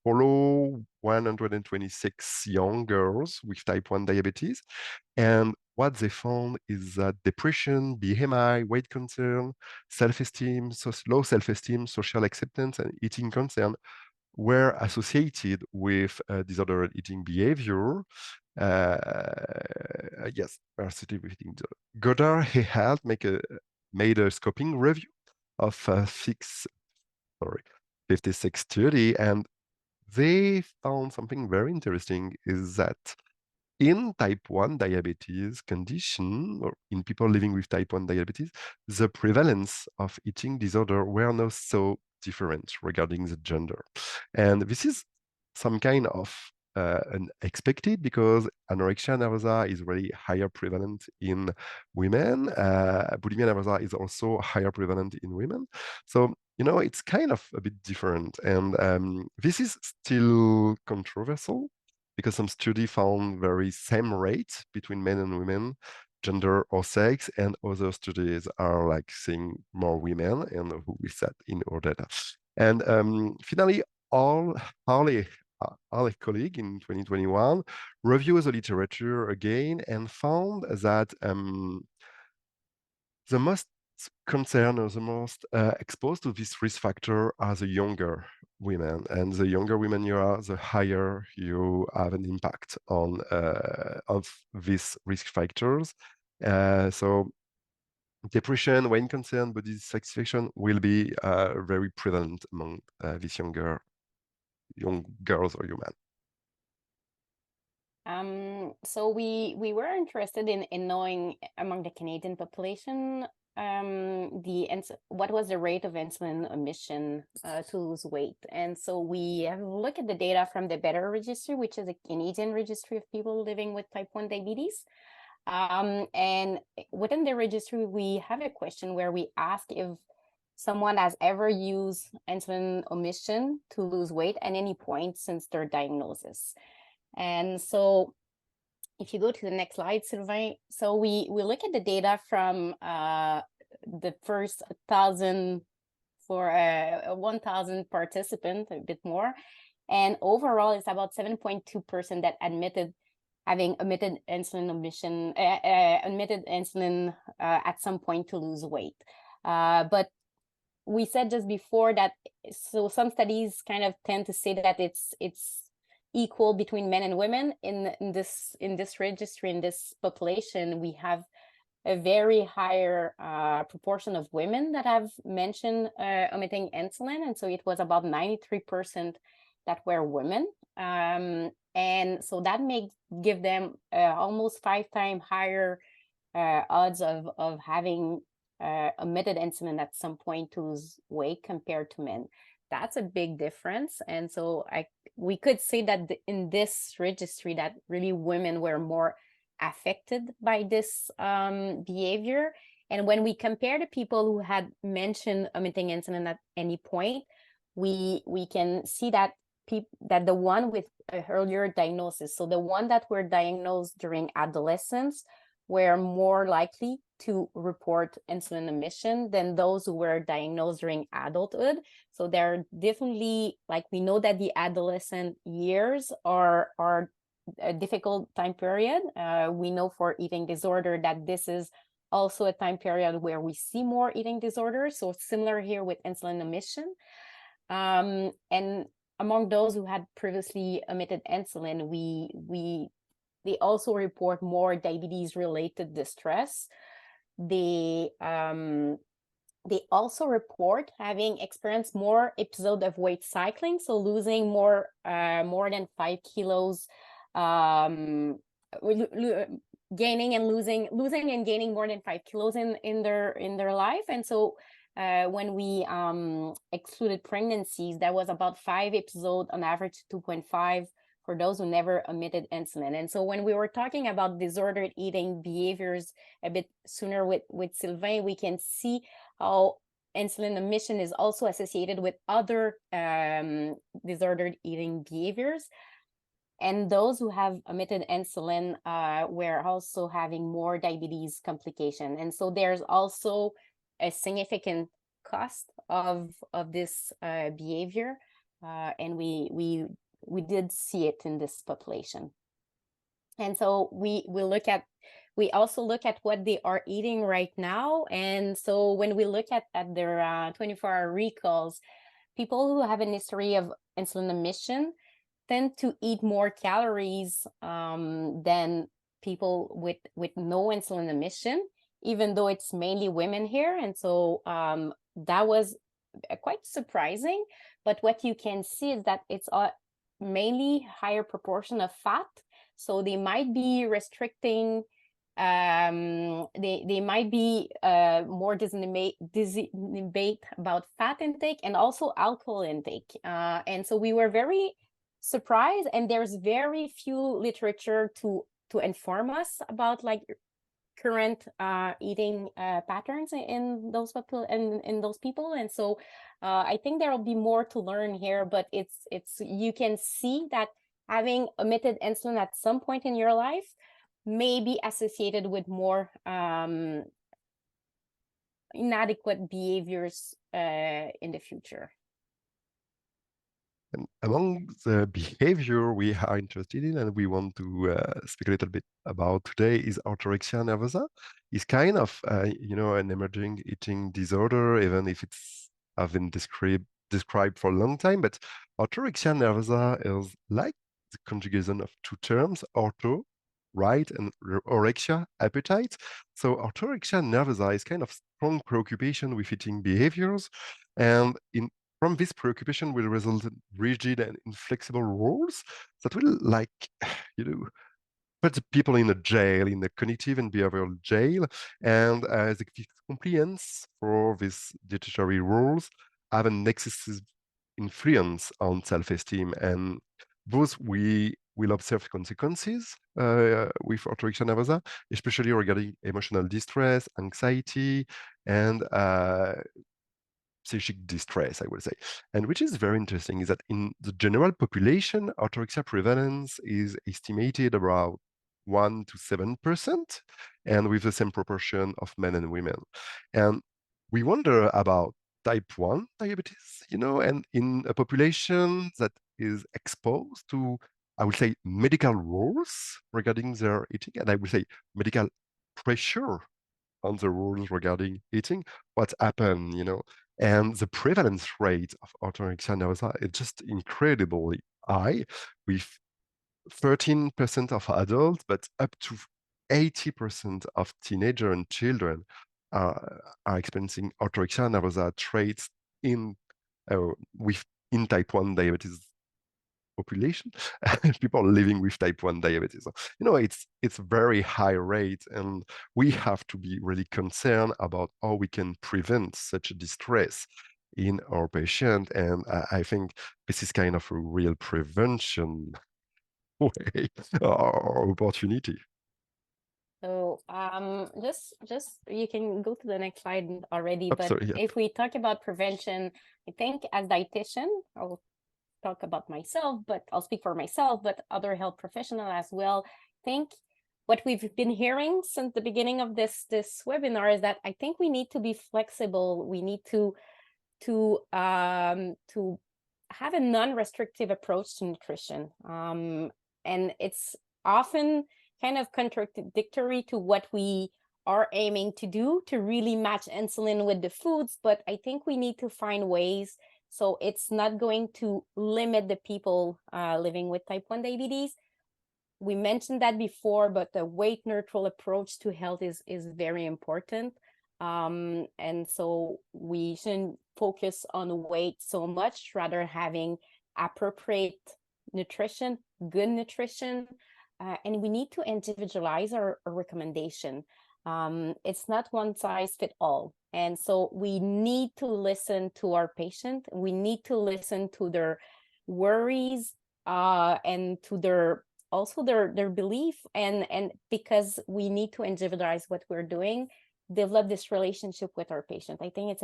follow 126 young girls with type 1 diabetes. And what they found is that depression, BMI, weight concern, self-esteem, low self-esteem, social acceptance, and eating concern were associated with disordered eating behavior. Yes, were associated with eating disorder. Goddard et al. Made a scoping review of 56 study, and they found something very interesting is that in type 1 diabetes condition, or in people living with type 1 diabetes, the prevalence of eating disorder were not so different regarding the gender. And this is some kind of unexpected because anorexia nervosa is really higher prevalent in women. Bulimia nervosa is also higher prevalent in women. So, it's kind of a bit different. And this is still controversial because some study found very same rate between men and women, gender or sex, and other studies are like seeing more women, and who we set in our data. And finally, our colleague in 2021 reviewed the literature again and found that the most concerned or the most exposed to this risk factor are the younger women, and the younger women you are, the higher you have an impact on of these risk factors. So depression, weight concern, body dissatisfaction will be very prevalent among these young girls or young men. So we were interested in knowing among the Canadian population what was the rate of insulin omission to lose weight. And so we have looked at the data from the Better Registry, which is a Canadian registry of people living with type 1 diabetes. And within the registry, we have a question where we ask if someone has ever used insulin omission to lose weight at any point since their diagnosis. And so if you go to the next slide, Sylvain, so we look at the data from the first 1,000 for 1,000 participants, a bit more. And overall, it's about 7.2% that admitted having omitted insulin omission, omitted insulin at some point to lose weight. But we said just before that, so some studies kind of tend to say that it's equal between men and women. In this registry, in this population, we have a very higher proportion of women that have mentioned omitting insulin, and so it was about 93% that were women, and so that may give them almost 5 times higher odds of having omitted insulin at some point to lose weight compared to men. that's a big difference. And so we could say that in this registry that really women were more affected by this behavior. And when we compare the people who had mentioned omitting insulin at any point, we can see that that the one with an earlier diagnosis, so the one that were diagnosed during adolescence, were more likely to report insulin omission than those who were diagnosed during adulthood. So they're definitely, like, we know that the adolescent years are a difficult time period. We know for eating disorder that this is also a time period where we see more eating disorders. So similar here with insulin omission. And among those who had previously omitted insulin, they also report more diabetes-related distress. They also report having experienced more episodes of weight cycling, so losing more than 5 kilos, gaining and losing and gaining more than 5 kilos in their life. And so when we excluded pregnancies, there was about 5 episodes on average, 2.5 for those who never omitted insulin. And so when we were talking about disordered eating behaviors a bit sooner with Sylvain, we can see how insulin omission is also associated with other disordered eating behaviors. And those who have omitted insulin were also having more diabetes complication. And so there's also a significant cost of this behavior. And we did see it in this population. And so we also look at what they are eating right now. And so when we look at their 24-hour recalls, people who have a history of insulin omission tend to eat more calories than people with no insulin omission, even though it's mainly women here. And so that was quite surprising. But what you can see is that it's mainly higher proportion of fat. So they might be restricting, they might be more debate about fat intake and also alcohol intake. And so we were very surprised, and there's very few literature to inform us about like current eating patterns in those people. And so I think there will be more to learn here, but it's you can see that having omitted insulin at some point in your life may be associated with more inadequate behaviors in the future. And among the behavior we are interested in and we want to speak a little bit about today is orthorexia nervosa. It's kind of, an emerging eating disorder, even if it's have been described for a long time. But orthorexia nervosa is like the conjugation of two terms, ortho, right, and orexia, appetite. So orthorexia nervosa is kind of strong preoccupation with eating behaviors. And from this preoccupation will result in rigid and inflexible rules that will, put the people in a jail, in a cognitive and behavioral jail. And the compliance for these dietary rules have an excessive influence on self-esteem. And those we will observe consequences with orthorexia nervosa, especially regarding emotional distress, anxiety, and psychic distress, I would say. And which is very interesting is that in the general population, orthorexia prevalence is estimated around 1 to 7%, and with the same proportion of men and women. And we wonder about type 1 diabetes, and in a population that is exposed to, I would say, medical rules regarding their eating, and I would say medical pressure on the rules regarding eating, what's happened, and the prevalence rate of orthorexia nervosa is just incredibly high, with 13% of adults, but up to 80% of teenagers and children are experiencing orthorexia nervosa traits in type 1 diabetes population, people living with type 1 diabetes. So, it's a very high rate, and we have to be really concerned about how we can prevent such a distress in our patient. And I think this is kind of a real prevention way or opportunity. So just you can go to the next slide already, Oh, but sorry, yeah. if we talk about prevention, I think as dietitian, I'll talk about myself, but I'll speak for myself, but other health professional as well. I think what we've been hearing since the beginning of this webinar is that I think we need to be flexible. We need to have a non-restrictive approach to nutrition. And it's often kind of contradictory to what we are aiming to do to really match insulin with the foods, but I think we need to find ways so it's not going to limit the people living with type 1 diabetes. We mentioned that before, but the weight neutral approach to health is very important. And so we shouldn't focus on weight so much, rather having appropriate nutrition, good nutrition, and we need to individualize our recommendation. It's not one size fit all. And so we need to listen to our patient. We need to listen to their worries and to their belief, and because we need to individualize what we're doing, develop this relationship with our patient. I think it's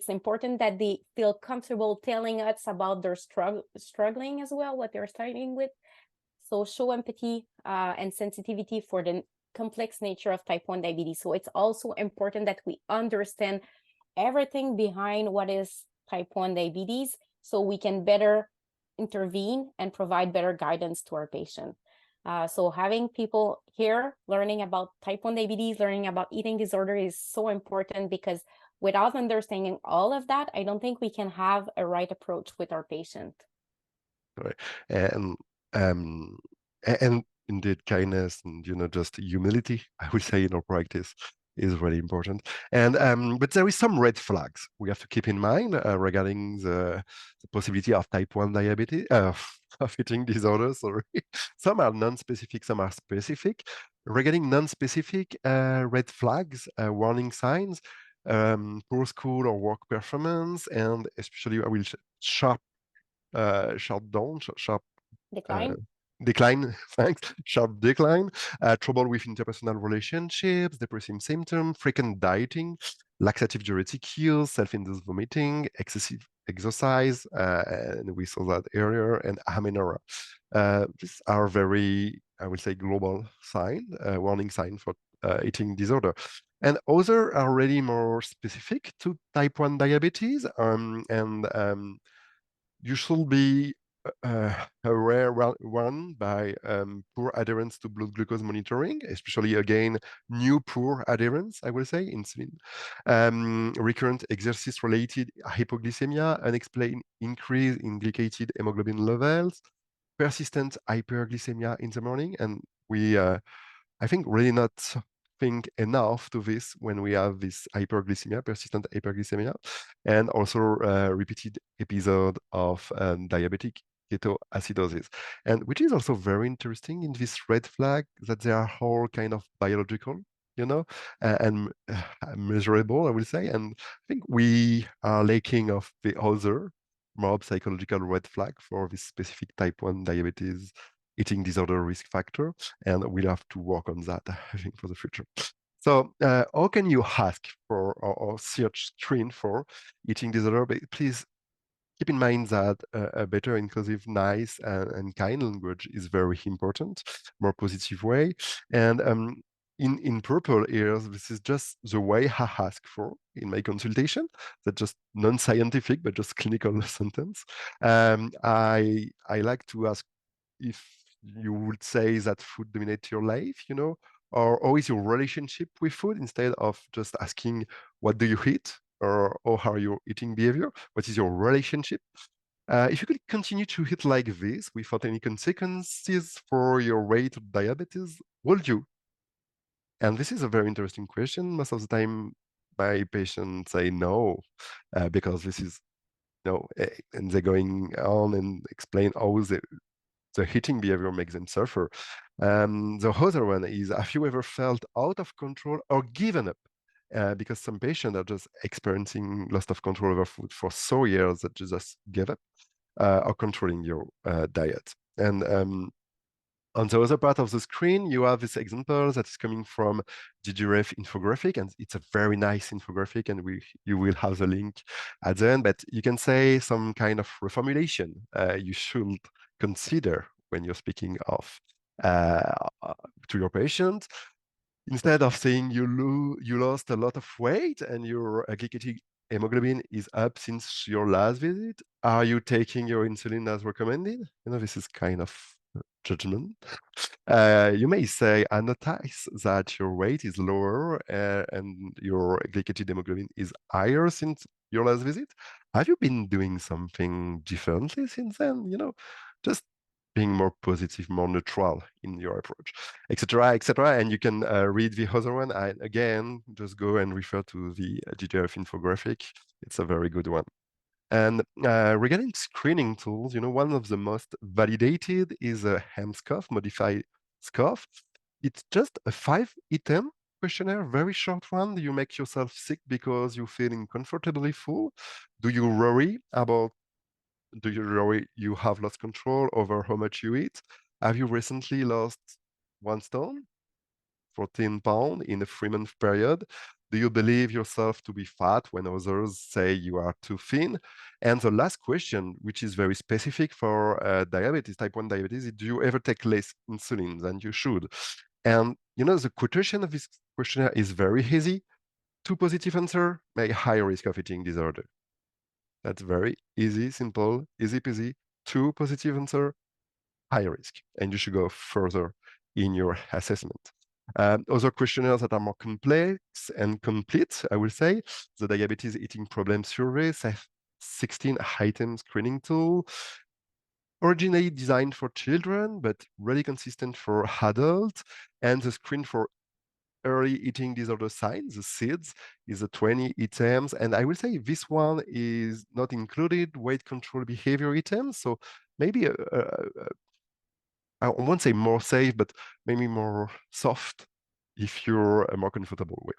important that they feel comfortable telling us about their struggling as well, what they're struggling with. So show empathy and sensitivity for the complex nature of type 1 diabetes. So it's also important that we understand everything behind what is type 1 diabetes, so we can better intervene and provide better guidance to our patient. So having people here learning about type 1 diabetes, learning about eating disorder is so important, because without understanding all of that, I don't think we can have a right approach with our patient. Right. And indeed, kindness and just humility, I would say, in our practice is really important. And but there is some red flags we have to keep in mind regarding the possibility of type 1 diabetes, of eating disorders. Sorry, some are non-specific, some are specific. Regarding non-specific red flags, warning signs, poor school or work performance, and especially I will sharp Decline. Decline, thanks, sharp decline, trouble with interpersonal relationships, depressive symptoms, frequent dieting, laxative diuretic use, self-induced vomiting, excessive exercise, and we saw that earlier, and amenorrhea. These are very, I would say, global warning sign for eating disorder. And other are really more specific to type 1 diabetes, and you should be aware one by poor adherence to blood glucose monitoring, especially again new poor adherence, I will say, insulin, recurrent exercise-related hypoglycemia, unexplained increase in glycated hemoglobin levels, persistent hyperglycemia in the morning, and we I think really not think enough to this when we have this hyperglycemia, persistent hyperglycemia, and also repeated episode of diabetic ketoacidosis. And which is also very interesting in this red flag, that they are all kind of biological, and measurable, I will say. And I think we are lacking of the other more psychological red flag for this specific type 1 diabetes eating disorder risk factor, and we'll have to work on that, I think, for the future. So how can you ask for or search screen for eating disorder? But please keep in mind that a better, inclusive, nice, and kind language is very important, more positive way. And in purple here, this is just the way I ask for in my consultation. That's just non-scientific, but just clinical sentence. I like to ask if you would say that food dominates your life, or how is your relationship with food, instead of just asking, what do you eat? Or how are your eating behavior? What is your relationship? If you could continue to eat like this without any consequences for your weight or diabetes, would you? And this is a very interesting question. Most of the time, my patients say no, because this is, and they're going on and explain how the eating behavior makes them suffer. The other one is, have you ever felt out of control or given up because some patients are just experiencing loss of control over food for so years that you just give up or controlling your diet. And on the other part of the screen, you have this example that is coming from GGRF infographic, and it's a very nice infographic, and you will have the link at the end, but you can say some kind of reformulation you should consider when you're speaking of to your patient. Instead of saying you lost a lot of weight and your glycated hemoglobin is up since your last visit, are you taking your insulin as recommended? This is kind of judgment. You may say, I notice that your weight is lower and your glycated hemoglobin is higher since your last visit. Have you been doing something differently since then? Just being more positive, more neutral in your approach, etc., etc. And you can read the other one. Again, just go and refer to the GGRF infographic. It's a very good one. And regarding screening tools, one of the most validated is a HEMSCOF, modified SCOF. It's just a 5-item questionnaire, very short one. Do you make yourself sick because you're feeling comfortably full? Do you worry you have lost control over how much you eat? Have you recently lost 1 stone, 14 pounds in a 3-month period? Do you believe yourself to be fat when others say you are too thin? And the last question, which is very specific for diabetes, type 1 diabetes, is do you ever take less insulin than you should? And the quotation of this questionnaire is very easy. 2 positive answer, make high risk of eating disorder. That's very easy, simple, easy peasy. 2 positive answer, high risk, and you should go further in your assessment. Other questionnaires that are more complex and complete, I will say, the Diabetes Eating Problem Survey, 16-item screening tool, originally designed for children, but really consistent for adults, and the screen for early eating disorder signs, the SIDS, is a 20 items. And I will say this one is not included weight control behavior items. So maybe I won't say more safe, but maybe more soft if you're more comfortable with.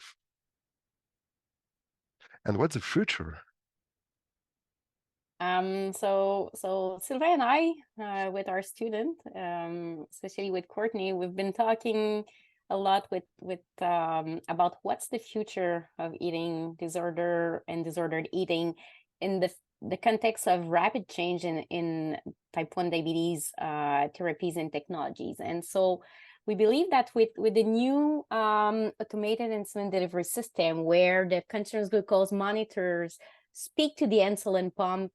And what's the future? So Sylvain and I, with our student, especially with Courtney, we've been talking a lot with about what's the future of eating disorder and disordered eating in the context of rapid change in type 1 diabetes therapies and technologies. And so we believe that with the new automated insulin delivery system, where the continuous glucose monitors speak to the insulin pump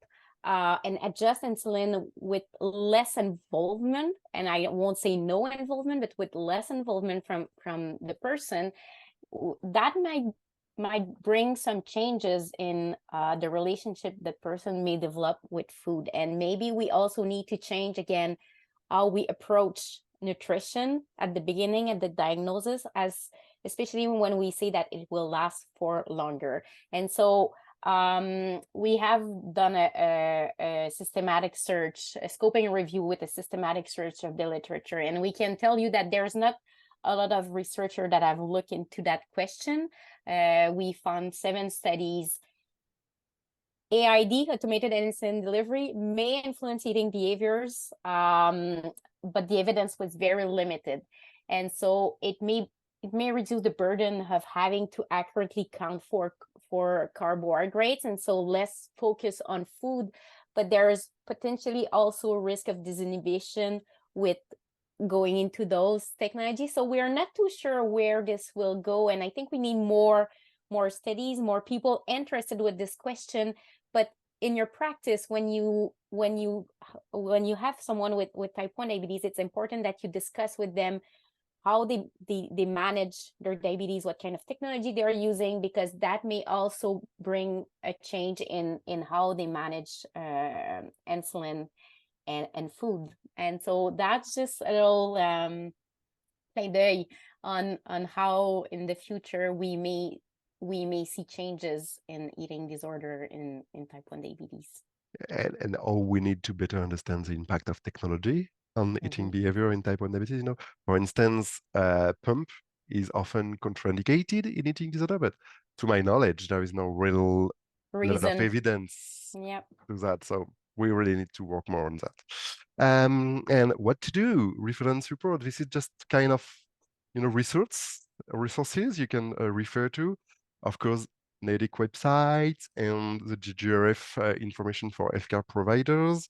and adjust insulin with less involvement, and I won't say no involvement, but with less involvement from the person, that might bring some changes in the relationship the person may develop with food. And maybe we also need to change again how we approach nutrition at the beginning at the diagnosis, especially when we say that it will last for longer. And so we have done a systematic search, a scoping review with a systematic search of the literature, and we can tell you that there's not a lot of researchers that have looked into that question. We found 7 studies. AID, automated insulin delivery, may influence eating behaviors, but the evidence was very limited. And so it may reduce the burden of having to accurately count for carbohydrates, and so less focus on food. But there is potentially also a risk of disinhibition with going into those technologies. So we are not too sure where this will go, and I think we need more studies, more people interested with this question. But in your practice, when you have someone with type 1 diabetes, it's important that you discuss with them how they manage their diabetes, what kind of technology they're using, because that may also bring a change in how they manage insulin and food. And so that's just a little play on how in the future we may see changes in eating disorder in type 1 diabetes. And we need to better understand the impact of technology on eating behavior in type 1 diabetes. For instance, pump is often contraindicated in eating disorder, but to my knowledge, there is no real lot of Reason. evidence Yep. to that. So we really need to work more on that. And what to do? Reference report. This is just kind of, resources you can refer to. Of course, NEDIC website and the GGRF information for healthcare providers.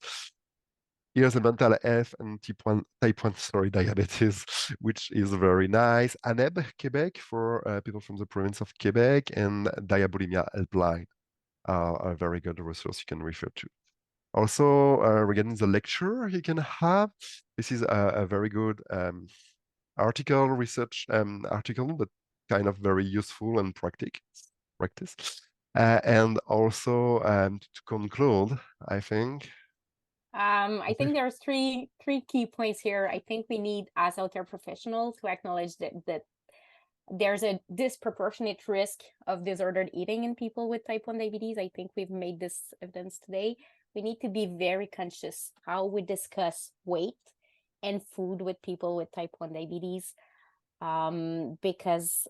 Here's the mental health and type 1 diabetes, which is very nice. ANEB Quebec for people from the province of Quebec, and Diabulimia Helpline are a very good resource you can refer to. Also, regarding the lecture you can have, this is a very good research article, but kind of very useful and practice. And also, to conclude, I think, I think there's three key points here. I think we need, as healthcare professionals, to acknowledge that there's a disproportionate risk of disordered eating in people with type 1 diabetes. I think we've made this evidence today. We need to be very conscious how we discuss weight and food with people with type 1 diabetes, because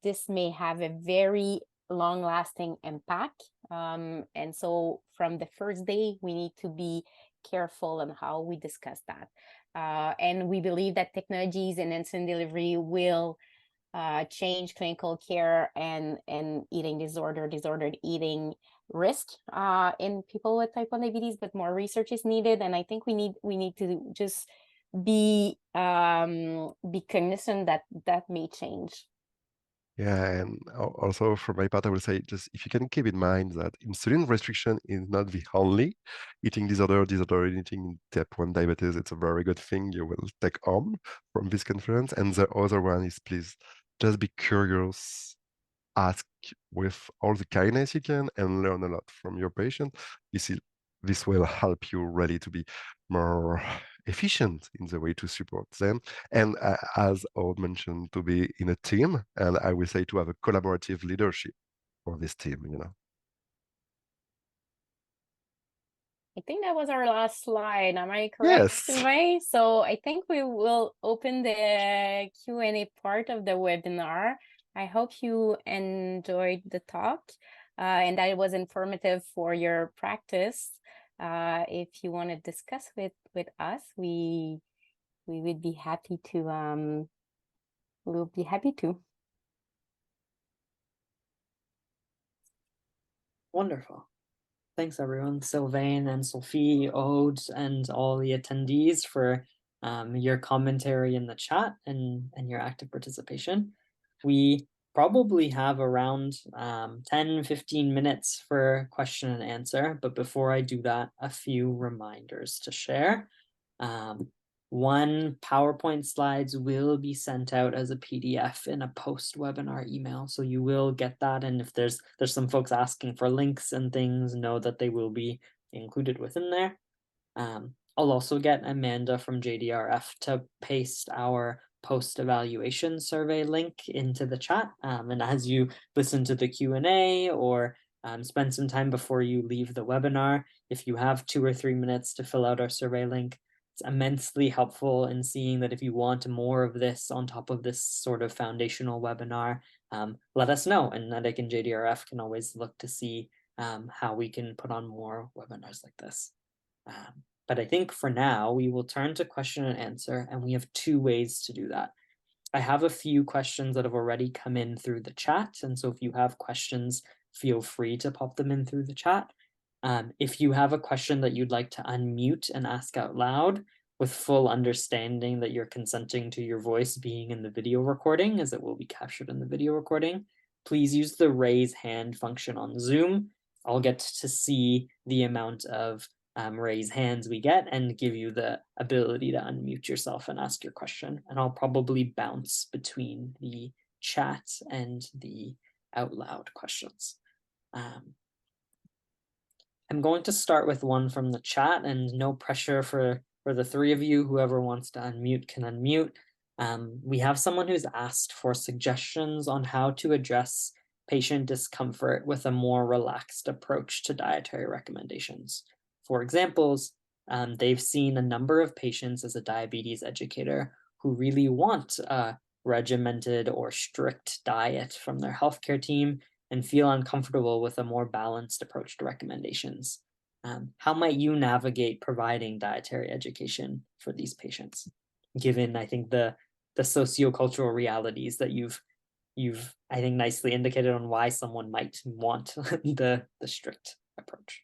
this may have a very long-lasting impact. And so from the first day, we need to be careful on how we discuss that. And we believe that technologies and insulin delivery will change clinical care and eating disordered eating risk in people with type 1 diabetes, but more research is needed. And I think we need to just be cognizant that may change. Yeah, and also for my part, I will say just if you can keep in mind that insulin restriction is not the only eating disorder eating type 1 diabetes, it's a very good thing you will take home from this conference. And the other one is please just be curious, ask with all the kindness you can, and learn a lot from your patient. This will help you really to be more efficient in the way to support them. And as Aude mentioned, to be in a team, and I will say to have a collaborative leadership for this team, I think that was our last slide. Am I correct, Yes. Sylvain? So I think we will open the Q&A part of the webinar. I hope you enjoyed the talk and that it was informative for your practice. If you want to discuss with us, we would be happy to. We'll be happy to. Wonderful. Thanks, everyone. Sylvain and Sophie, Aude, and all the attendees for your commentary in the chat and your active participation. We probably have around 10-15 minutes for question and answer, but before I do that, a few reminders to share. One, PowerPoint slides will be sent out as a PDF in a post-webinar email, so you will get that. And if there's some folks asking for links and things, know that they will be included within there. I'll also get Amanda from JDRF to paste our post-evaluation survey link into the chat. And as you listen to the Q&A or spend some time before you leave the webinar, if you have 2 or 3 minutes to fill out our survey link, it's immensely helpful in seeing that if you want more of this on top of this sort of foundational webinar, let us know, and NEDIC and JDRF can always look to see how we can put on more webinars like this. But I think for now, we will turn to question and answer, and we have 2 ways to do that. I have a few questions that have already come in through the chat, and so if you have questions, feel free to pop them in through the chat. If you have a question that you'd like to unmute and ask out loud, with full understanding that you're consenting to your voice being in the video recording, as it will be captured in the video recording, please use the raise hand function on Zoom. I'll get to see the amount of raise hands we get and give you the ability to unmute yourself and ask your question. And I'll probably bounce between the chat and the out loud questions. I'm going to start with one from the chat, and no pressure for the 3 of you. Whoever wants to unmute can unmute. We have someone who's asked for suggestions on how to address patient discomfort with a more relaxed approach to dietary recommendations. For examples, they've seen a number of patients as a diabetes educator who really want a regimented or strict diet from their healthcare team, and feel uncomfortable with a more balanced approach to recommendations. How might you navigate providing dietary education for these patients, given, I think, the sociocultural realities that you've I think nicely indicated on why someone might want the strict approach.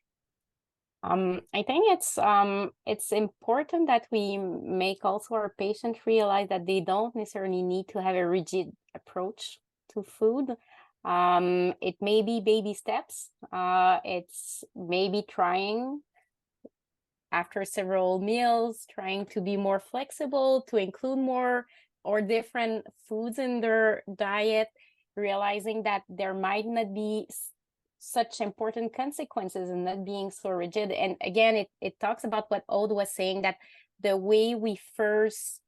I think it's important that we make also our patients realize that they don't necessarily need to have a rigid approach to food. It may be baby steps. It's maybe trying after several meals, trying to be more flexible, to include more or different foods in their diet, realizing that there might not be such important consequences and not being so rigid. And again, it talks about what Aude was saying, that the way we first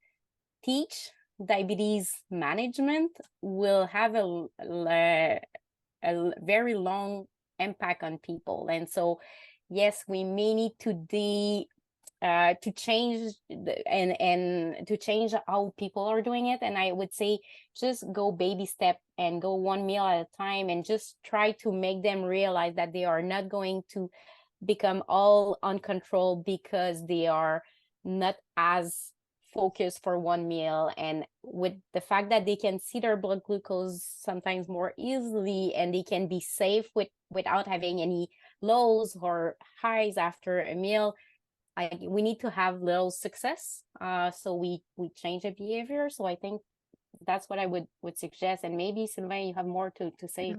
teach diabetes management will have a very long impact on people. And so, yes, we may need to change and to change how people are doing it. And I would say just go baby step and go one meal at a time, and just try to make them realize that they are not going to become all uncontrolled because they are not as focused for one meal. And with the fact that they can see their blood glucose sometimes more easily, and they can be safe without having any lows or highs after a meal, we need to have little success, so we change the behavior. So I think that's what I would suggest. And maybe Sylvain, you have more to say.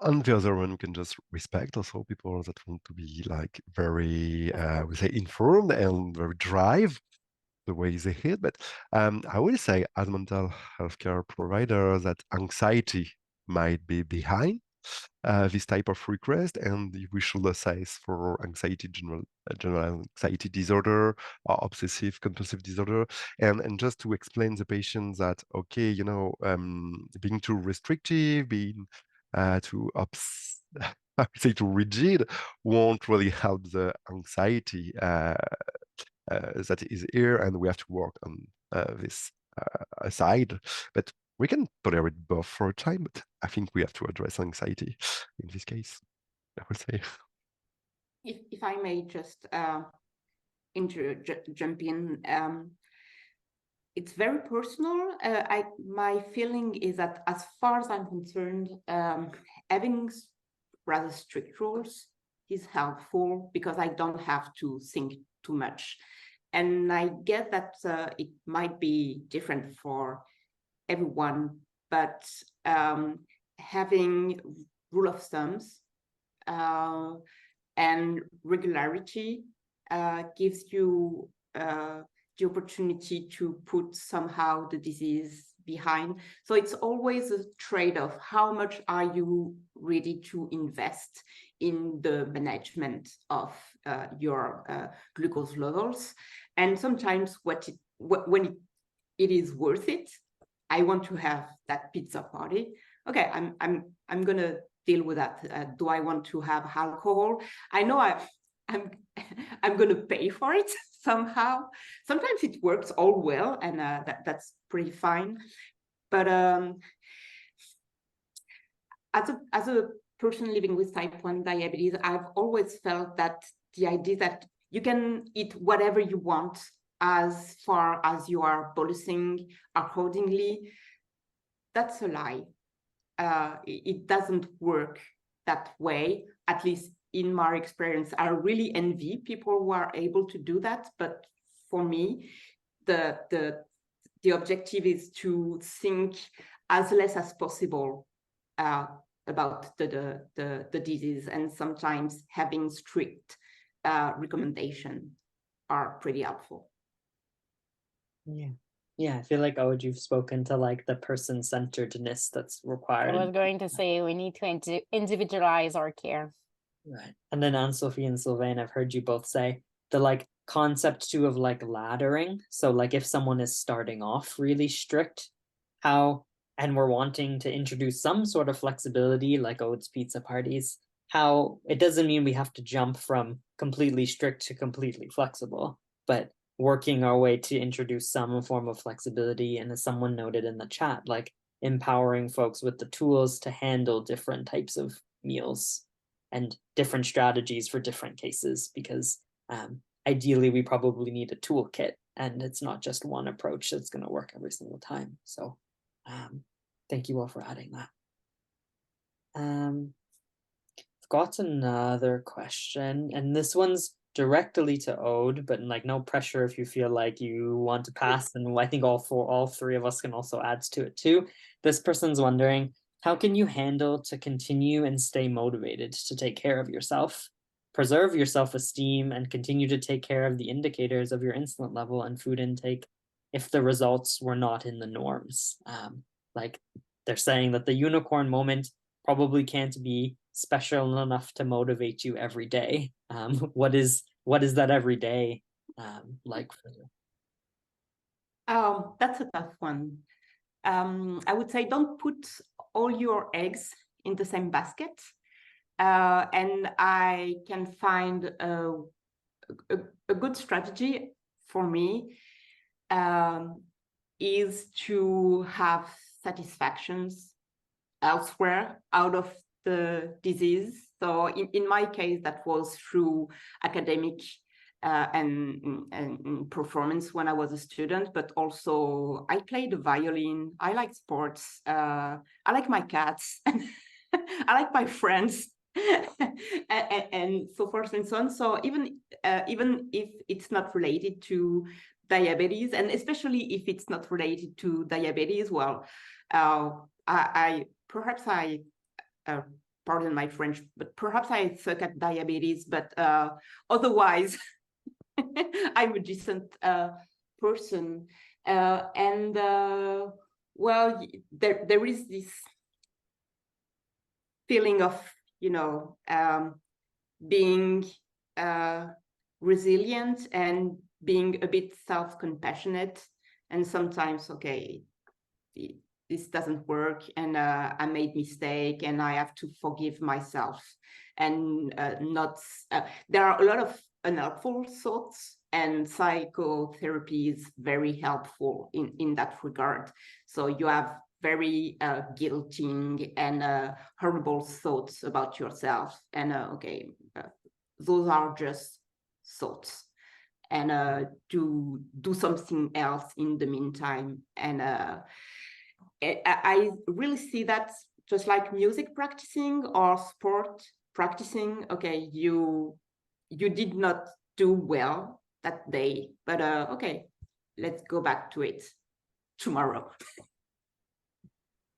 On the other one, we can just respect also people that want to be like very, we say, informed and very drive the way they hit. But I will say, as mental health care provider, that anxiety might be behind this type of request, and we should assess for anxiety, general anxiety disorder or obsessive compulsive disorder, and just to explain the patient that, okay, being too restrictive, being too I would say too rigid won't really help the anxiety that is here, and we have to work on this side. But we can tolerate both for a time, but I think we have to address anxiety in this case, I would say. If I may just jump in, it's very personal. My feeling is that, as far as I'm concerned, having rather strict rules is helpful because I don't have to think too much. And I get that it might be different for everyone, but having rule of thumbs and regularity gives you the opportunity to put somehow the disease behind. So it's always a trade-off. How much are you ready to invest in the management of your glucose levels? And sometimes when it is worth it, I want to have that pizza party. Okay, I'm gonna deal with that. Do I want to have alcohol? I know I'm gonna pay for it somehow. Sometimes it works all well, and that's pretty fine. But as a person living with type 1 diabetes, I've always felt that the idea that you can eat whatever you want as far as you are policing accordingly, that's a lie. It doesn't work that way, at least in my experience. I really envy people who are able to do that, but for me, the objective is to think as less as possible about the disease, and sometimes having strict recommendations are pretty helpful. Yeah, I feel like, Aude, you've spoken to like the person-centeredness that's required. I was going to say we need to individualize our care. Right. And then Anne-Sophie and Sylvain, I've heard you both say the like concept too of like laddering. So like if someone is starting off really strict, and we're wanting to introduce some sort of flexibility, like Aude's pizza parties, how it doesn't mean we have to jump from completely strict to completely flexible, but working our way to introduce some form of flexibility. And as someone noted in the chat, like empowering folks with the tools to handle different types of meals and different strategies for different cases, because ideally we probably need a toolkit, and it's not just one approach that's going to work every single time. So thank you all for adding that. I've got another question, and this one's directly to Aude, but like no pressure if you feel like you want to pass, and I think all three of us can also add to it too. This person's wondering, how can you handle to continue and stay motivated to take care of yourself, preserve your self-esteem, and continue to take care of the indicators of your insulin level and food intake if the results were not in the norms? Like they're saying that the unicorn moment probably can't be special enough to motivate you every day. What is that every day like for you? That's a tough one. I would say don't put all your eggs in the same basket. And I can find a good strategy for me is to have satisfactions elsewhere out of the disease. So in my case, that was through academic and performance when I was a student, but also I played the violin. I like sports. I like my cats. I like my friends. and so forth and so on. So even if it's not related to diabetes, and especially if it's not related to diabetes, well, I perhaps pardon my French, but perhaps I suck at diabetes, but otherwise I'm a decent person. Well, there is this feeling of, being resilient and being a bit self-compassionate. And sometimes, okay, this doesn't work, and I made mistake, and I have to forgive myself. And there are a lot of unhelpful thoughts, and psychotherapy is very helpful in that regard. So you have very guilting and horrible thoughts about yourself, and those are just thoughts, and do something else in the meantime. And I really see that just like music practicing or sport practicing. Okay, you did not do well that day, but okay, let's go back to it tomorrow.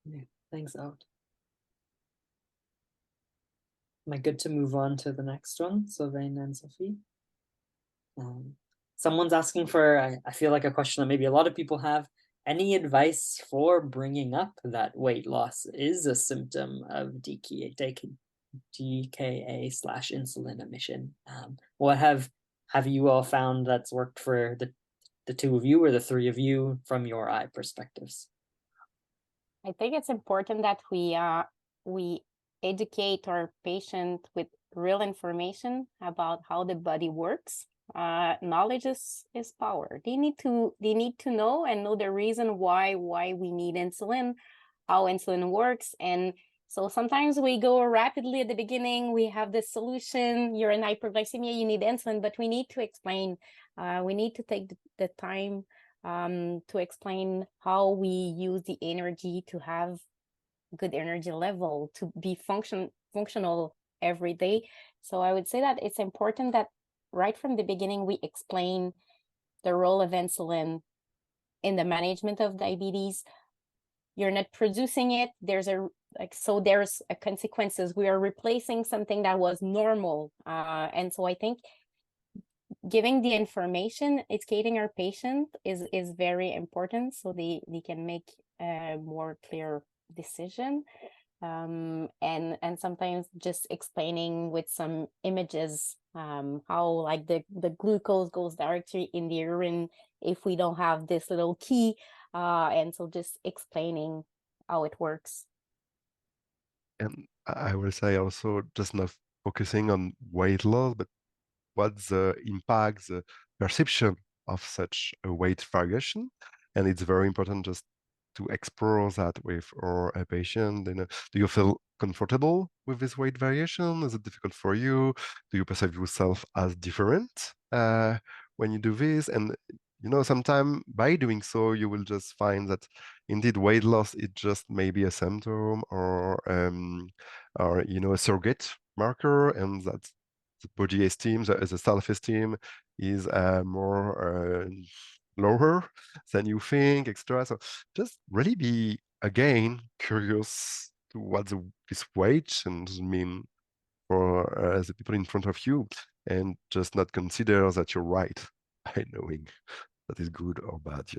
Yeah, thanks, Aude. Am I good to move on to the next one, Sylvain and Sophie? Someone's asking for, I feel like a question that maybe a lot of people have. Any advice for bringing up that weight loss is a symptom of DKA/insulin emission? What have you all found that's worked for the two of you or the three of you from your eye perspectives? I think it's important that we educate our patient with real information about how the body works. Knowledge is power. They need to know and know the reason why we need insulin, how insulin works. And so sometimes we go rapidly at the beginning. We have the solution. You're in hyperglycemia, you need insulin, but we need to explain. We need to take the time to explain how we use the energy to have good energy level, to be functional every day. So I would say that it's important that right from the beginning, we explain the role of insulin in the management of diabetes. You're not producing it. There's consequences. We are replacing something that was normal. And so I think giving the information, educating our patient is very important, so they can make a more clear decision. And sometimes just explaining with some images how like the glucose goes directly in the urine if we don't have this little key, and so just explaining how it works. And I will say also just not focusing on weight loss, but what's the impact, the perception of such a weight variation. And it's very important just to explore that with our patient? Do you feel comfortable with this weight variation? Is it difficult for you? Do you perceive yourself as different when you do this? And sometimes by doing so, you will just find that indeed weight loss is just maybe a symptom or a surrogate marker, and that the body esteem, the self-esteem is more lower than you think, etc. So just really be again curious to what this weight change mean for the people in front of you, and just not consider that you're right by knowing that is good or bad.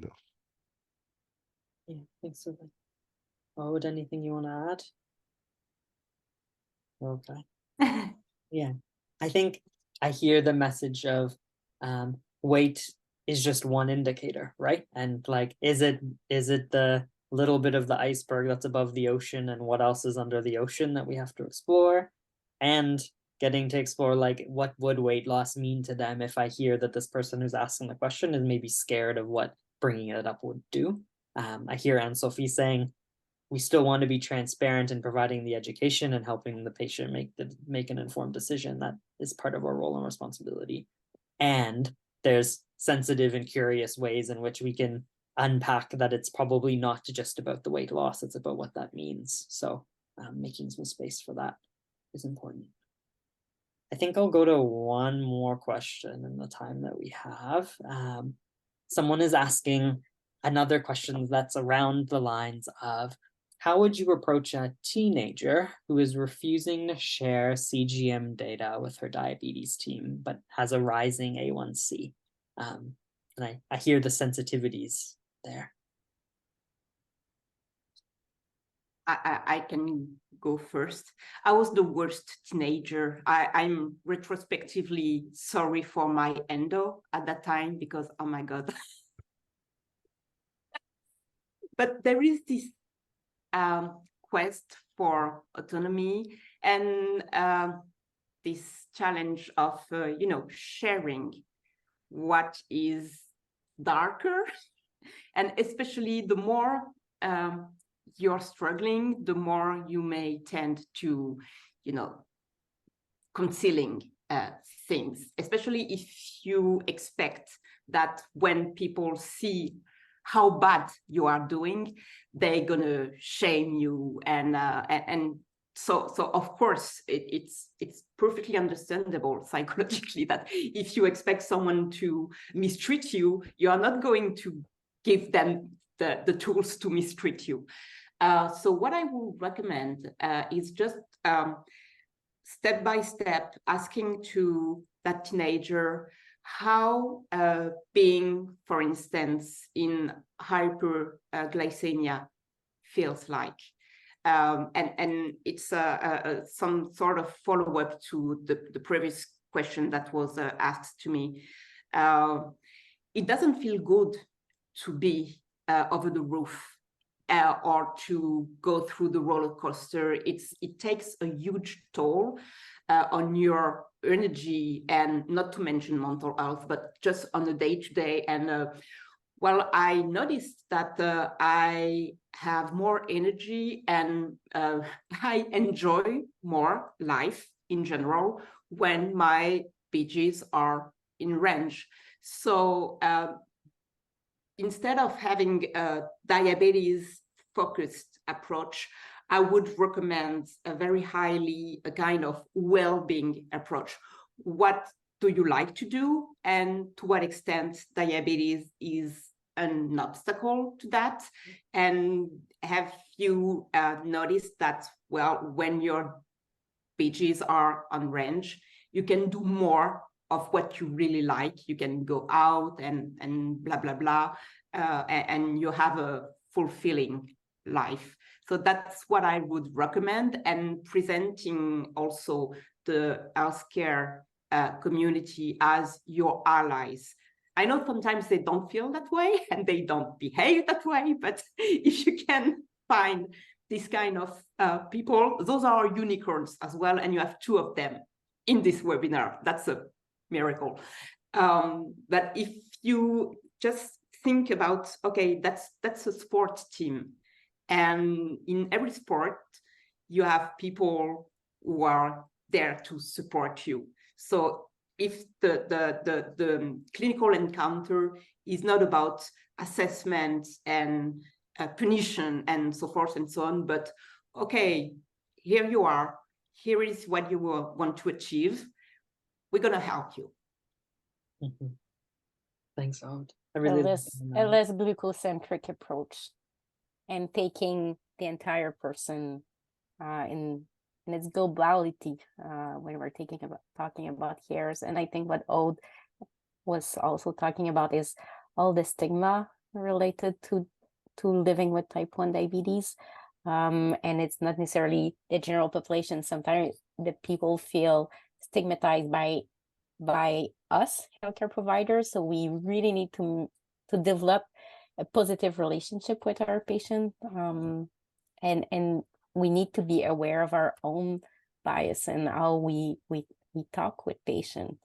Yeah, thanks, Sylvain. Would anything you want to add? Okay. Yeah, I think I hear the message of weight is just one indicator, right? And like, is it the little bit of the iceberg that's above the ocean, and what else is under the ocean that we have to explore? And getting to explore, like, what would weight loss mean to them if I hear that this person who's asking the question is maybe scared of what bringing it up would do. I hear Anne-Sophie saying, we still want to be transparent in providing the education and helping the patient make an informed decision. That is part of our role and responsibility. And there's sensitive and curious ways in which we can unpack that it's probably not just about the weight loss, it's about what that means. So making some space for that is important. I think I'll go to one more question in the time that we have. Someone is asking another question that's around the lines of, how would you approach a teenager who is refusing to share CGM data with her diabetes team, but has a rising A1C? And I hear the sensitivities there. I can go first. I was the worst teenager. I'm retrospectively sorry for my endo at that time, because, oh my God. But there is this quest for autonomy and this challenge of, sharing what is darker. And especially the more you're struggling, the more you may tend to, concealing things, especially if you expect that when people see how bad you are doing, they're gonna shame you, and so of course it's perfectly understandable psychologically that if you expect someone to mistreat you, you are not going to give them the tools to mistreat you. So what I would recommend is just step by step asking to that teenager how being, for instance, in hyperglycemia feels like. And it's some sort of follow-up to the previous question that was asked to me. It doesn't feel good to be over the roof or to go through the roller coaster. It takes a huge toll on your energy, and not to mention mental health, but just on a day-to-day. And well, I noticed that I have more energy and I enjoy more life in general when my BGs are in range. So instead of having a diabetes-focused approach, I would recommend a kind of well-being approach. What do you like to do, and to what extent diabetes is an obstacle to that? And have you noticed that, well, when your BGs are on range, you can do more of what you really like. You can go out and blah, blah, blah, and you have a fulfilling life. So that's what I would recommend, and presenting also the healthcare community as your allies. I know sometimes they don't feel that way and they don't behave that way, but if you can find this kind of people, those are unicorns as well, and you have 2 of them in this webinar. That's a miracle. But if you just think about, okay, that's a sports team. And in every sport, you have people who are there to support you. So if the clinical encounter is not about assessment and punition and so forth and so on, but okay, here you are, here is what you will want to achieve, we're going to help you. Mhm. Thanks, Aude. I A really less glucocentric approach and taking the entire person in its globality when we're talking about hairs. And I think what Aude was also talking about is all the stigma related to living with type 1 diabetes. And it's not necessarily the general population. Sometimes the people feel stigmatized by us healthcare providers. So we really need to develop a positive relationship with our patient. And we need to be aware of our own bias and how we talk with patients.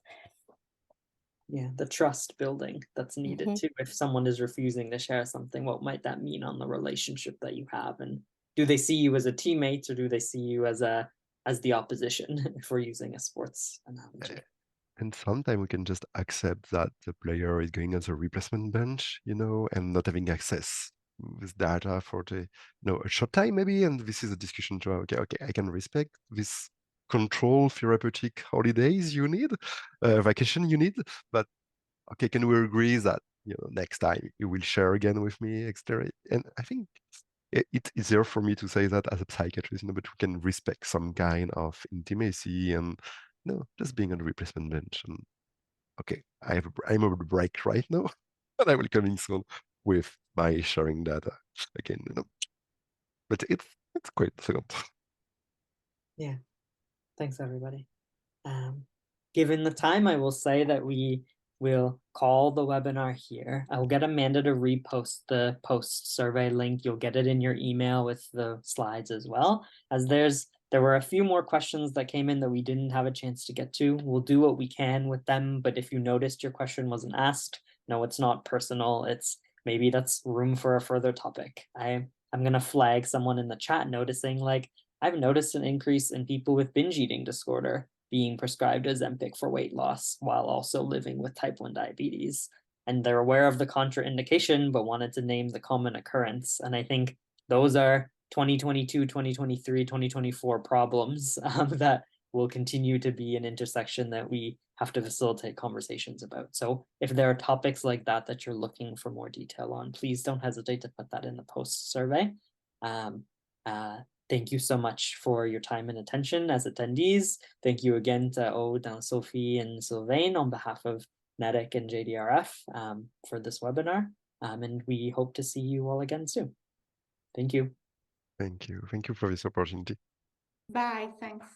Yeah, the trust building that's needed Mhm. too. If someone is refusing to share something, what might that mean on the relationship that you have? And do they see you as a teammate, or do they see you as the opposition, if we're using a sports analogy? And sometimes we can just accept that the player is going as a replacement bench, and not having access with data for a short time maybe. And this is a discussion to, okay, I can respect this control therapeutic holidays you need, vacation you need, but okay, can we agree that, next time you will share again with me, etc. And I think it's easier for me to say that as a psychiatrist, but we can respect some kind of intimacy and, just being on the replacement bench. And okay, I'm over the break right now, and I will come in soon with my sharing data again. But it's quite second. Yeah. Thanks, everybody. Given the time, I will say that we will call the webinar here. I will get Amanda to repost the post survey link. You'll get it in your email with the slides as well, as there were a few more questions that came in that we didn't have a chance to get to. We'll do what we can with them, but if you noticed your question wasn't asked, no, it's not personal. It's maybe that's room for a further topic. I'm gonna flag someone in the chat noticing, like, I've noticed an increase in people with binge eating disorder being prescribed Ozempic for weight loss while also living with type 1 diabetes. And they're aware of the contraindication, but wanted to name the common occurrence. And I think those are 2022, 2023, 2024 problems that will continue to be an intersection that we have to facilitate conversations about. So if there are topics like that that you're looking for more detail on, please don't hesitate to put that in the post survey. Thank you so much for your time and attention as attendees. Thank you again to Aude, Sophie, and Sylvain on behalf of NEDIC and JDRF for this webinar. And we hope to see you all again soon. Thank you. Thank you. Thank you for this opportunity. Bye, thanks.